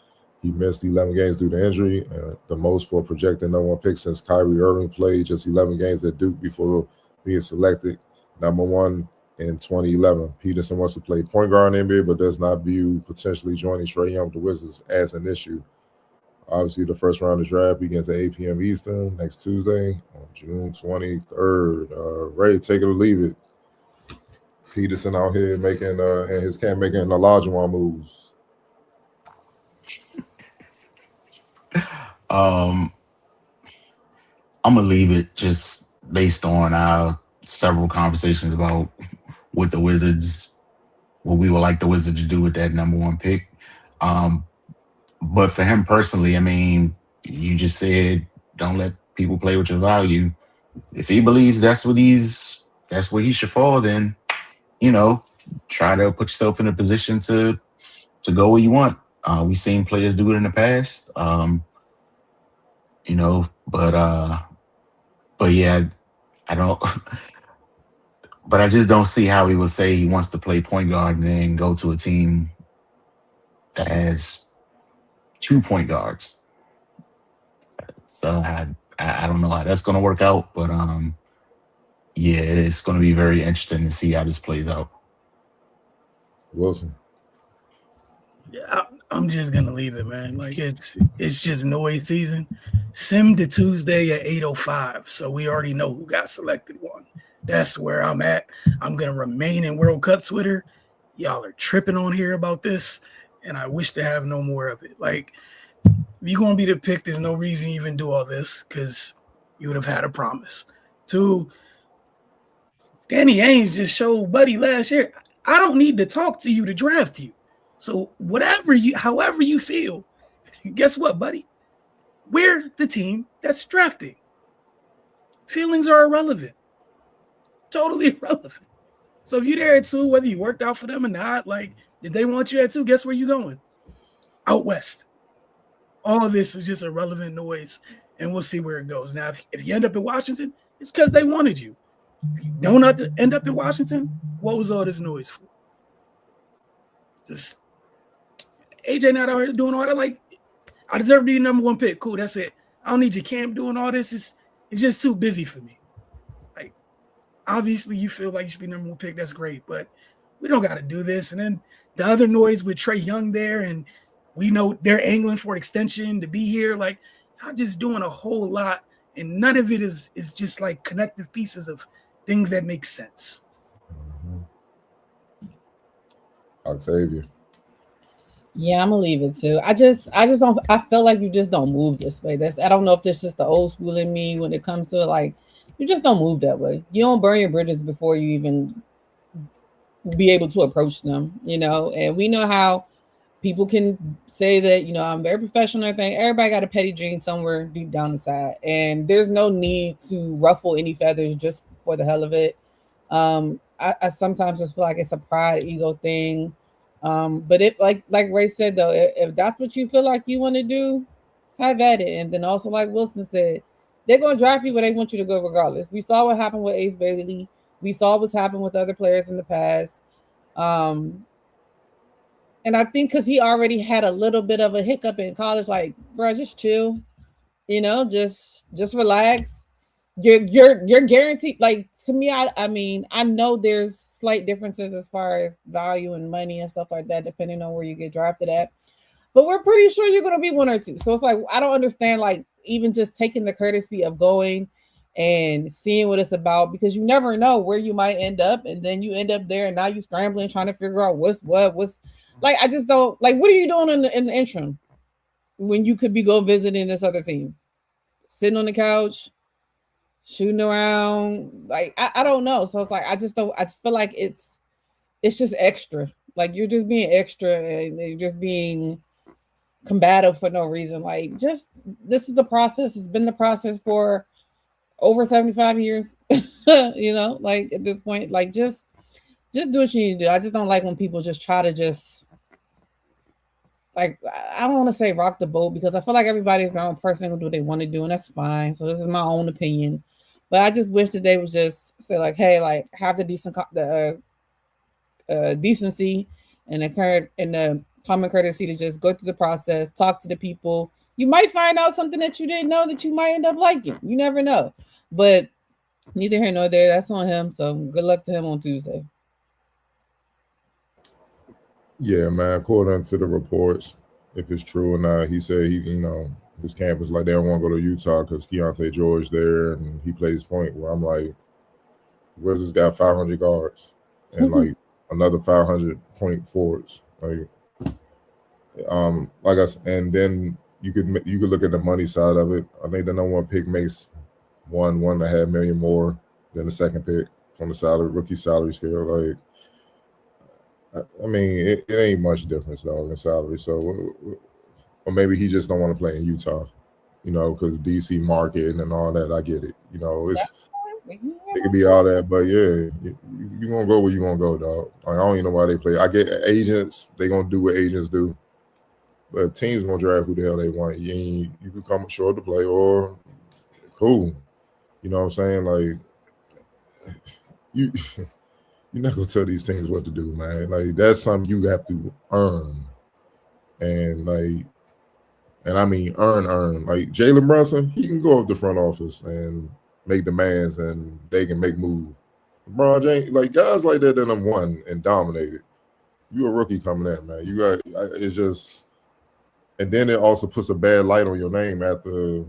He missed 11 games due to injury, the most for a projected number 1 pick since Kyrie Irving played just 11 games at Duke before being selected number 1 in 2011. Peterson wants to play point guard in the NBA, but does not view potentially joining Trae Young with the Wizards as an issue. Obviously, the first round of draft begins at 8 p.m. Eastern next Tuesday on June 23rd. Ray, take it or leave it. Peterson out here making in his camp making Olajuwon moves. I'm gonna leave it just based on our several conversations about what we would like the Wizards to do with that number 1 pick. But for him personally, I mean, you just said don't let people play with your value. If he believes that's where he should fall, then try to put yourself in a position to go where you want. We've seen players do it in the past. But yeah, I don't. But I just don't see how he would say he wants to play point guard and then go to a team that has 2 point guards. So I don't know how that's going to work out, but yeah, it's going to be very interesting to see how this plays out. Wilson. Yeah, I'm just gonna leave it, man. Like it's just noise season. Sim to Tuesday at 8:05, so we already know who got selected one. That's where I'm at. I'm gonna remain in World Cup Twitter. Y'all are tripping on here about this, and I wish to have no more of it. Like, if you're gonna be the pick, there's no reason to even do all this because you would have had a promise. Two, Danny Ainge just showed Buddy last year. I don't need to talk to you to draft you. So however you feel, guess what, buddy? We're the team that's drafting. Feelings are irrelevant. Totally irrelevant. So if you're there at 2, whether you worked out for them or not, like, if they want you at 2, guess where you going? Out west. All of this is just irrelevant noise, and we'll see where it goes. Now, if you end up in Washington, it's because they wanted you. If you don't end up in Washington, what was all this noise for? Just AJ not out here doing all that. Like, I deserve to be number 1 pick. Cool, that's it. I don't need your camp doing all this. It's just too busy for me. Like, obviously you feel like you should be number 1 pick. That's great, but we don't got to do this. And then the other noise with Trae Young there, and we know they're angling for an extension to be here. Like, I'm just doing a whole lot, and none of it is just like connective pieces of things that make sense. Octavia. Yeah, I'm gonna leave it too. I just don't. I feel like you just don't move this way. I don't know if this is just the old school in me when it comes to it. Like, you just don't move that way. You don't burn your bridges before you even be able to approach them. And we know how people can say that. I'm very professional. And everything. Everybody got a petty dream somewhere deep down inside, and there's no need to ruffle any feathers just for the hell of it. I sometimes just feel like it's a pride ego thing. But if like Ray said though, if that's what you feel like you want to do, have at it. And then also, like Wilson said, they're gonna draft you where they want you to go regardless. We saw what happened with Ace Bailey. We saw what's happened with other players in the past. And I think because he already had a little bit of a hiccup in college, like, bro, just chill, just relax. You're guaranteed. Like, to me, I mean, I know there's slight differences as far as value and money and stuff like that, depending on where you get drafted at. But we're pretty sure you're going to be 1 or 2. So it's like, I don't understand, like, even just taking the courtesy of going and seeing what it's about, because you never know where you might end up. And then you end up there and now you're scrambling, trying to figure out what's like, I just don't, like, what are you doing in the interim when you could be visiting this other team? Sitting on the couch, shooting around, like, I don't know. So it's like, I just feel like it's just extra. Like, you're just being extra and you're just being combative for no reason. Like, just, this is the process. It's been the process for over 75 years. Like, at this point, like, just do what you need to do. I just don't like when people just try to just, like, I don't want to say rock the boat, because I feel like everybody's their own person who do what they want to do, and that's fine. So this is my own opinion. But I just wish that they would just say, like, hey, like, have the decency and the common courtesy to just go through the process, talk to the people. You might find out something that you didn't know that you might end up liking. You never know. But neither here nor there. That's on him. So good luck to him on Tuesday. Yeah, man. According to the reports, if it's true or not, he said his camp is like they don't want to go to Utah because Keontae George there and he plays point. Where I'm like, where's this guy 500 guards and like another 500 point forwards? Like I said, and then you could look at the money side of it. I think the number 1 pick makes $1.5 million more than the second pick on the rookie salary scale. Like, I mean, it ain't much difference though in salary. So. Or maybe he just don't want to play in Utah, because DC market and all that. I get it. It could be all that, but yeah, you gonna go where you gonna go, dog. Like, I don't even know why they play. I get agents; they gonna do what agents do. But teams gonna draft who the hell they want. You can come show up to play or cool. You know what I'm saying? Like you you're not gonna tell these teams what to do, man. Like that's something you have to earn. And I mean earn. Like Jalen Brunson, he can go up the front office and make demands and they can make moves. LeBron James, like guys like that done won and dominated. You a rookie coming in, man. You got it's just, and then it also puts a bad light on your name after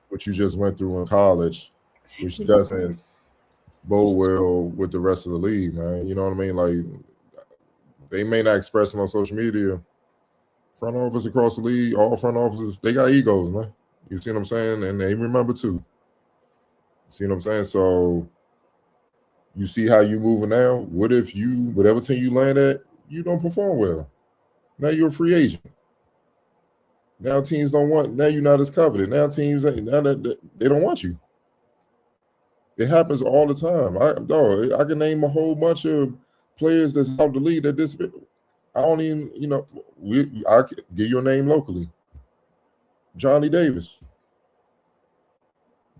what you just went through in college, which doesn't bode well with the rest of the league, man. You know what I mean? Like they may not express it on social media. Front office across the league, all front offices, they got egos, man. You see what I'm saying? And they remember too. See what I'm saying? So you see how you moving now? What if whatever team you land at, you don't perform well? Now you're a free agent. Now teams don't want, now you're not as coveted. Now teams, now that they don't want you. It happens all the time. I can name a whole bunch of players that's out the league that this, I don't even, I can give your name locally. Johnny Davis.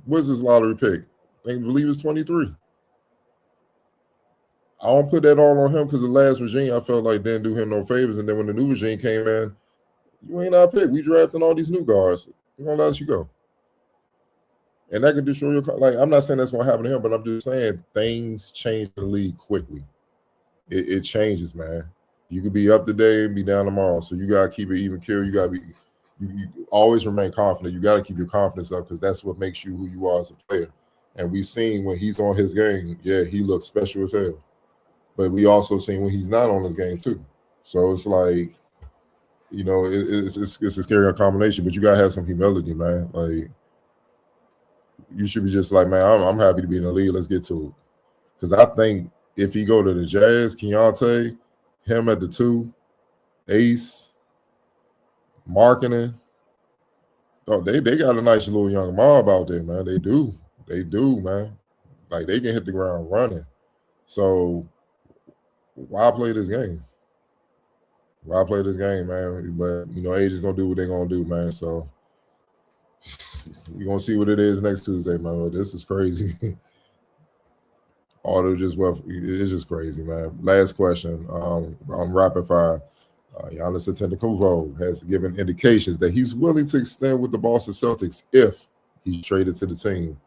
What's his lottery pick? I believe it's 23. I don't put that all on him because the last regime I felt like didn't do him no favors. And then when the new regime came in, you ain't our pick. We drafting all these new guards. We're gonna let you go. And that could destroy your, like, I'm not saying that's gonna happen to him, but I'm just saying things change in the league quickly. It changes, man. You could be up today and be down tomorrow. So you gotta keep it even keel. You gotta be you always remain confident. You gotta keep your confidence up because that's what makes you who you are as a player. And we've seen when he's on his game, yeah, he looks special as hell. But we also seen when he's not on his game too. So it's like, it's a scary combination, but you gotta have some humility, man. Like you should be just like, man, I'm happy to be in the league. Let's get to it. Because I think if he go to the Jazz, Keontae, him at the 2, Ace, Markkanen, they got a nice little young mob out there, man. They do, man. Like they can hit the ground running. So why play this game? Why play this game, man? But age is gonna do what they're gonna do, man. So we're gonna see what it is next Tuesday, man. This is crazy. It's just crazy, man. Last question. I'm rapid fire. Giannis Antetokounmpo has given indications that he's willing to extend with the Boston Celtics if he's traded to the team.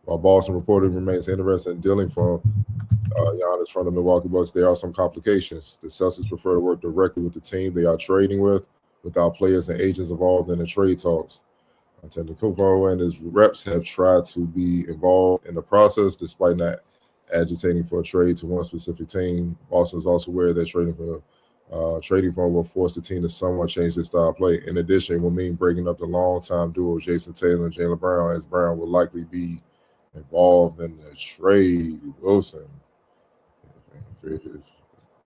While Boston reportedly remains interested in dealing for Giannis from the Milwaukee Bucks, there are some complications. The Celtics prefer to work directly with the team they are trading with, without players and agents involved in the trade talks. Antetokounmpo and his reps have tried to be involved in the process, despite not agitating for a trade to one specific team. Boston is also aware that trading for will force the team to somewhat change their style of play. In addition, it will mean breaking up the long-time duo Jason Taylor and Jaylen Brown, as Brown will likely be involved in the trade. Wilson, if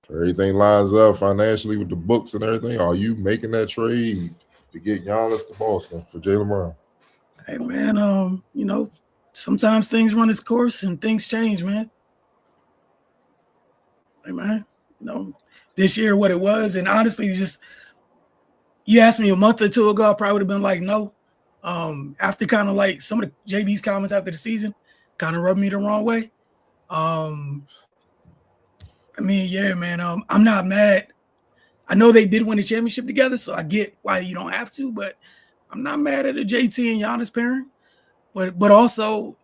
everything lines up financially with the books and everything, are you making that trade to get Giannis to Boston for Jaylen Brown? Hey man, sometimes things run its course and things change, man. Hey man, this year what it was, and honestly, just you asked me a month or two ago, I probably would have been like, no. After kind of like some of the JB's comments after the season, kind of rubbed me the wrong way. Yeah, man. I'm not mad. I know they did win a championship together, so I get why you don't have to, but I'm not mad at a JT and Giannis pairing. But also,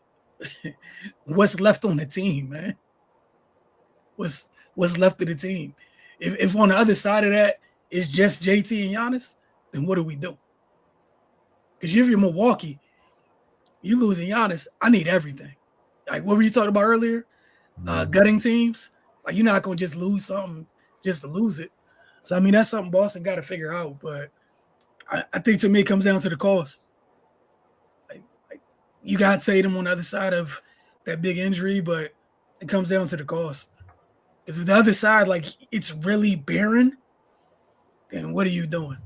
what's left on the team, man? What's left of the team? If on the other side of that is just JT and Giannis, then what do we do? Because if you're Milwaukee, you losing Giannis, I need everything. Like what were you talking about earlier? Gutting teams. Like you're not gonna just lose something just to lose it. So I mean that's something Boston got to figure out. But I think to me it comes down to the cost. Like you got Tatum on the other side of that big injury, but it comes down to the cost. Because with the other side, like it's really barren, then what are you doing?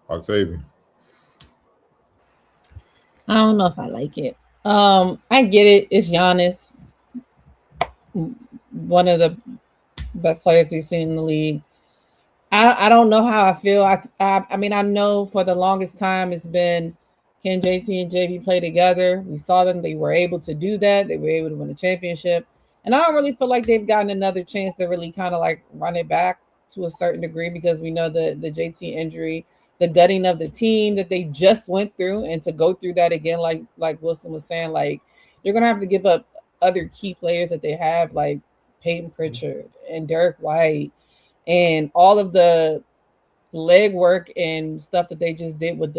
Octavian. I don't know if I like it. I get it. It's Giannis, one of the best players we've seen in the league. I don't know how I feel. I mean, I know for the longest time it's been, can JC and JB play together? We saw them; they were able to do that. They were able to win a championship, and I don't really feel like they've gotten another chance to really kind of like run it back to a certain degree, because we know the JT injury, the gutting of the team that they just went through, and to go through that again, like Wilson was saying, like you're gonna have to give up other key players that they have, like Peyton Pritchard and Derek White, and all of the legwork and stuff that they just did with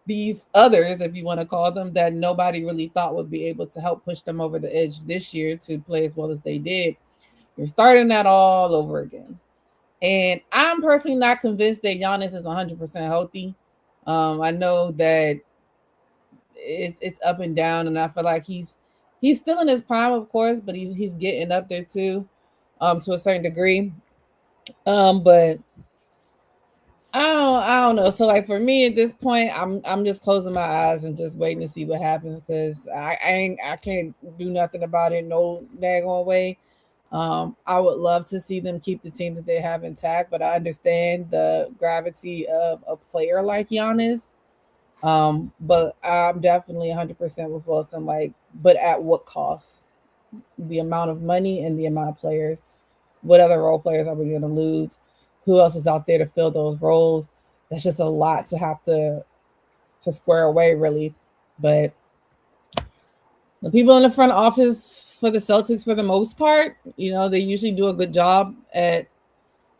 these others, if you want to call them, that nobody really thought would be able to help push them over the edge this year to play as well as they did. You're starting that all over again. And I'm personally not convinced that Giannis is 100% healthy. I know that it's up and down, and I feel like he's still in his prime, of course, but he's getting up there too, to a certain degree. But I don't know. So like for me at this point, I'm just closing my eyes and just waiting to see what happens, because I can't do nothing about it. No daggone way. I would love to see them keep the team that they have intact, but I understand the gravity of a player like Giannis. But I'm definitely 100% with Wilson. Like, but at what cost? The amount of money and the amount of players. What other role players are we going to lose? Who else is out there to fill those roles? That's just a lot to have to square away, really. But the people in the front office for the Celtics, for the most part, you know, they usually do a good job at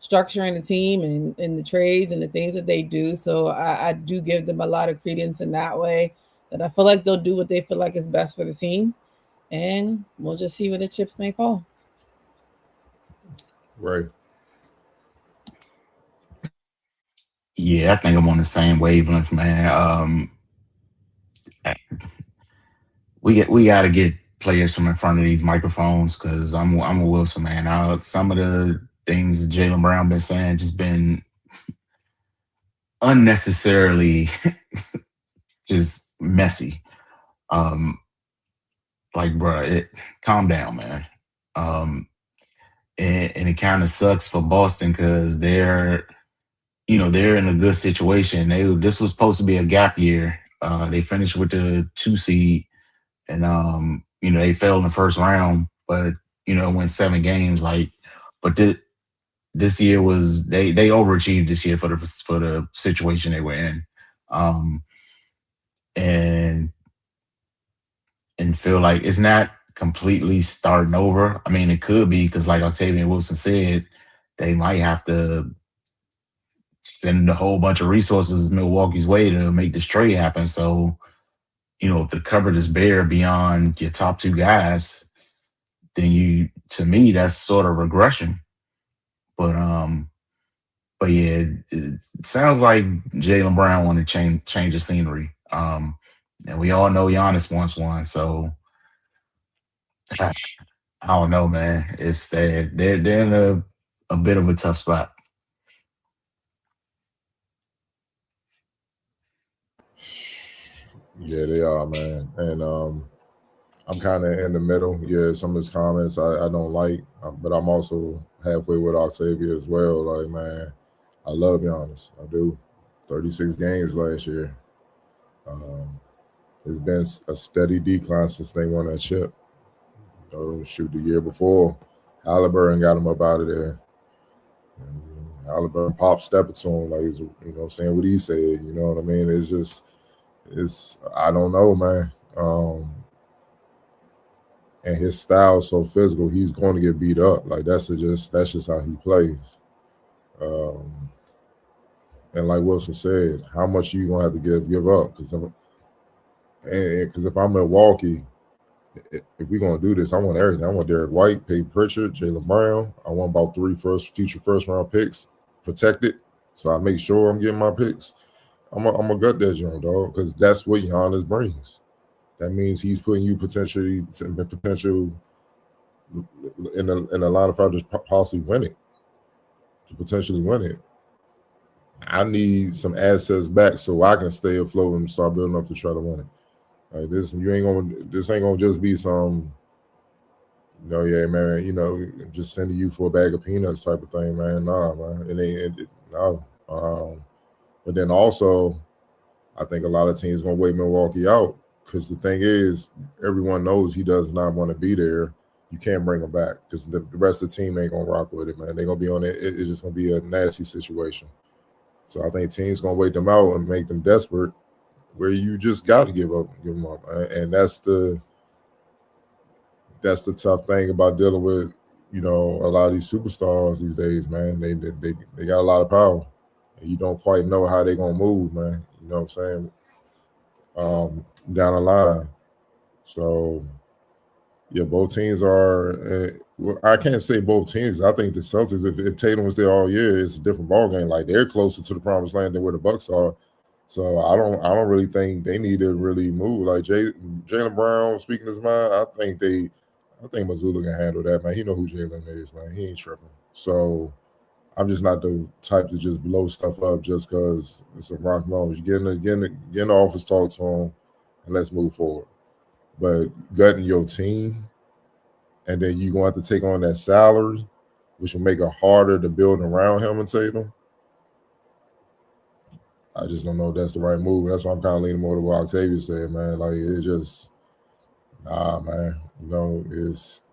structuring the team and the trades and the things that they do. So I do give them a lot of credence in that way, that I feel like they'll do what they feel like is best for the team. And we'll just see where the chips may fall. Right. Yeah, I think I'm on the same wavelength, man. We got to get players from in front of these microphones, because I'm a Wilson man. Some of the things Jaylen Brown been saying just been unnecessarily just messy. Like, bro, calm down, man. And it kind of sucks for Boston, because they're in a good situation. This was supposed to be a gap year. They finished with the 2 seed, and they fell in the first round, but went 7 games. Like, but this year was they overachieved this year for the situation they were in, and feel like it's not completely starting over. I mean, it could be, because like Octavian Wilson said, they might have to send a whole bunch of resources Milwaukee's way to make this trade happen. So, if the cupboard is bare beyond your top 2 guys, then to me, that's sort of regression. But yeah, it sounds like Jaylen Brown want to change the scenery. And we all know Giannis wants one. So I don't know, man. It's that they're in a bit of a tough spot. Yeah, they are, man. And I'm kind of in the middle. Yeah, some of his comments I don't like, but I'm also halfway with Octavia as well. Like, man, I love Giannis. I do. 36 games last year. It's been a steady decline since they won that chip. Shoot, the year before, Halliburton got him up out of there. Halliburton popped stepping to him, like, saying what he said. You know what I mean? It's I don't know, man. And his style so physical, he's going to get beat up. Like, that's just how he plays. And like Wilson said, how much are you gonna have to give up? Because if I'm Milwaukee, if we're gonna do this, I want everything. I want Derek White, Peyton Pritchard, Jaylen Brown. I want about 3 future first round picks protected, so I make sure I'm getting my picks. I'm gonna gut that joint, dog, because that's what Giannis brings. That means he's putting you potential in a lot of factors possibly win it, to potentially win it. I need some assets back so I can stay afloat and start building up to try to win it. Like, this ain't gonna just be some Yeah, man, just sending you for a bag of peanuts type of thing, man. Nah, man, no. But then also, I think a lot of teams gonna wait Milwaukee out because the thing is, everyone knows he does not want to be there. You can't bring him back because the rest of the team ain't gonna rock with it, man. They're gonna be on it. It's just gonna be a nasty situation. So I think teams gonna wait them out and make them desperate, where you just got to give them up, man. And that's the tough thing about dealing with, a lot of these superstars these days, man. They got a lot of power, and you don't quite know how they're gonna move, man. You know what I'm saying? Down the line. So yeah, both teams are. I can't say both teams. I think the Celtics, if Tatum was there all year, it's a different ballgame. Like they're closer to the promised land than where the Bucks are. So I don't really think they need to really move. Like Jaylen Brown speaking his mind, I think Mazzulla can handle that, man. He know who Jaylen is, man. He ain't tripping. So I'm just not the type to just blow stuff up just because it's a rock moment. You get in the office, talk to him, and let's move forward. But gutting your team, and then you're going to have to take on that salary, which will make it harder to build around him and Tatum. I just don't know if that's the right move. That's why I'm kind of leaning more to what Octavia said, man. Like, it's just, nah, man. It's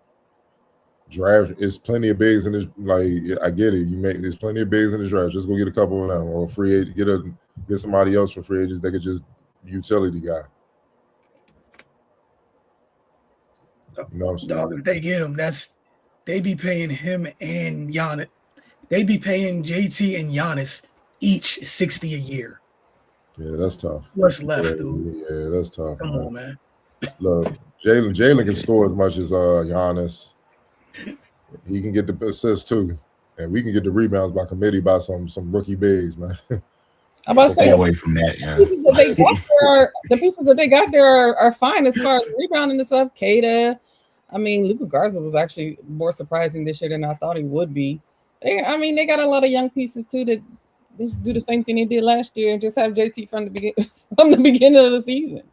draft. It's plenty of bigs in this. Like, I get it. There's plenty of bigs in this draft. Just go get a couple of them, or free agent. Get somebody else for free agents that could just utility guy. You know what I'm saying? Dog, if they get him, they be paying him and Giannis. They be paying JT and Giannis each $60 a year. Yeah, that's tough. What's left, dude? Yeah, that's tough. Come on, man. Look, Jalen can score as much as Giannis. He can get the assists too, and we can get the rebounds by committee by some rookie bigs, man. I'm about to Stay say, away from that, the pieces that they got there are fine as far as rebounding and stuff. Kada, I mean, Luka Garza was actually more surprising this year than I thought he would be. They got a lot of young pieces too that just do the same thing they did last year and just have JT from the beginning of the season.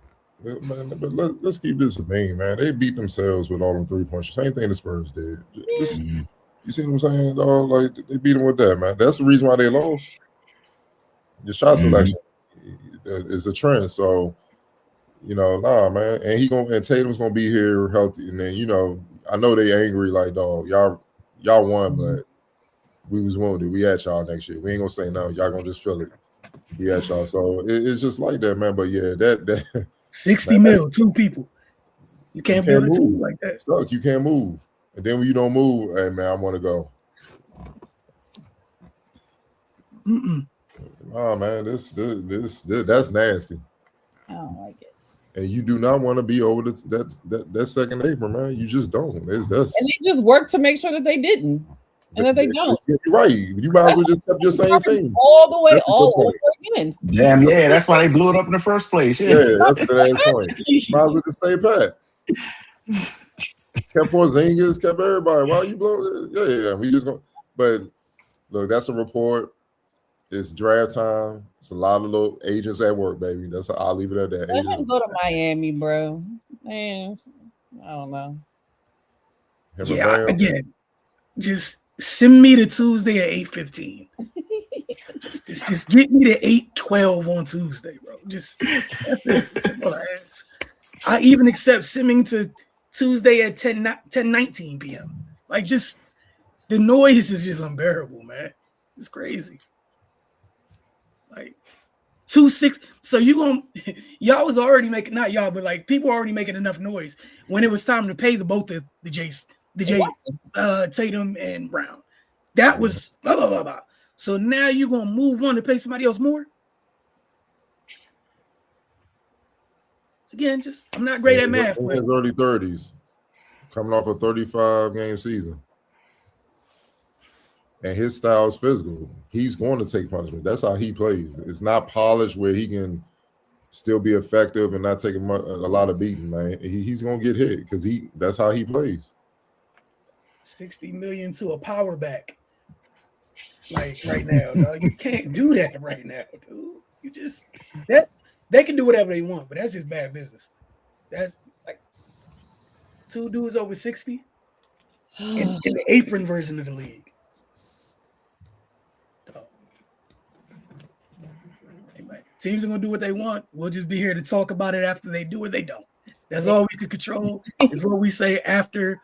But let's keep this a thing, man. They beat themselves with all them 3-pointers. Same thing the Spurs did. You see what I'm saying, dog? Like they beat them with that, man. That's the reason why they lost. The shot selection is a trend. So, nah, man. And Tatum's gonna be here healthy. And then, I know they angry, like, dog, y'all won, but we was wounded. We at y'all next year. We ain't gonna say no. Y'all gonna just feel it. We at y'all. So it's just like that, man. But yeah, that 60 mil, two people. You can't build a team like that. Stuck. You can't move. And then when you don't move, hey man, I want to go. Oh man, this that's nasty. I don't like it. And you do not want to be over that second apron, man. You just don't. And they just work to make sure that they didn't. And that they don't. You're right. You might as well just have your same team. All the way, all over again. Damn, yeah, that's why they blew it up in the first place. Yeah, that's the last point. Might as well just stay pat. Kept Porzingis, kept everybody. Why you blowing it? Yeah. We just go. But look, that's a report. It's draft time. It's a lot of little agents at work, baby. I'll leave it at that. Let him go to Miami, bro. Man, I don't know. Yeah, again, just send me to Tuesday at 8:15. just get me to 8:12 on Tuesday, bro. That's all I ask. I even accept sending to Tuesday at 10:19 p.m. Like, just the noise is just unbearable, man. It's crazy. Like 2-6. So y'all was already making, not y'all, but like people already making enough noise when it was time to pay the Tatum and Brown. That was blah blah blah blah. So now you're gonna move on to pay somebody else more. Again, I'm not great at math. In his early 30s, coming off a 35-game season. And his style is physical. He's going to take punishment. That's how he plays. It's not polished where he can still be effective and not take a lot of beating, man. He's going to get hit because that's how he plays. $60 million to a power back. Like right now, dog. You can't do that right now, dude. You just they can do whatever they want, but that's just bad business. That's like 2 dudes over 60. in the apron version of the league. So, anyway, teams are gonna do what they want. We'll just be here to talk about it after they do or they don't. That's all we can control. Is what we say after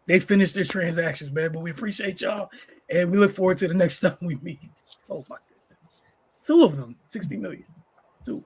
they finish their transactions, man. But we appreciate y'all, and we look forward to the next time we meet. Oh my goodness, 2 of them, 60 million, 2.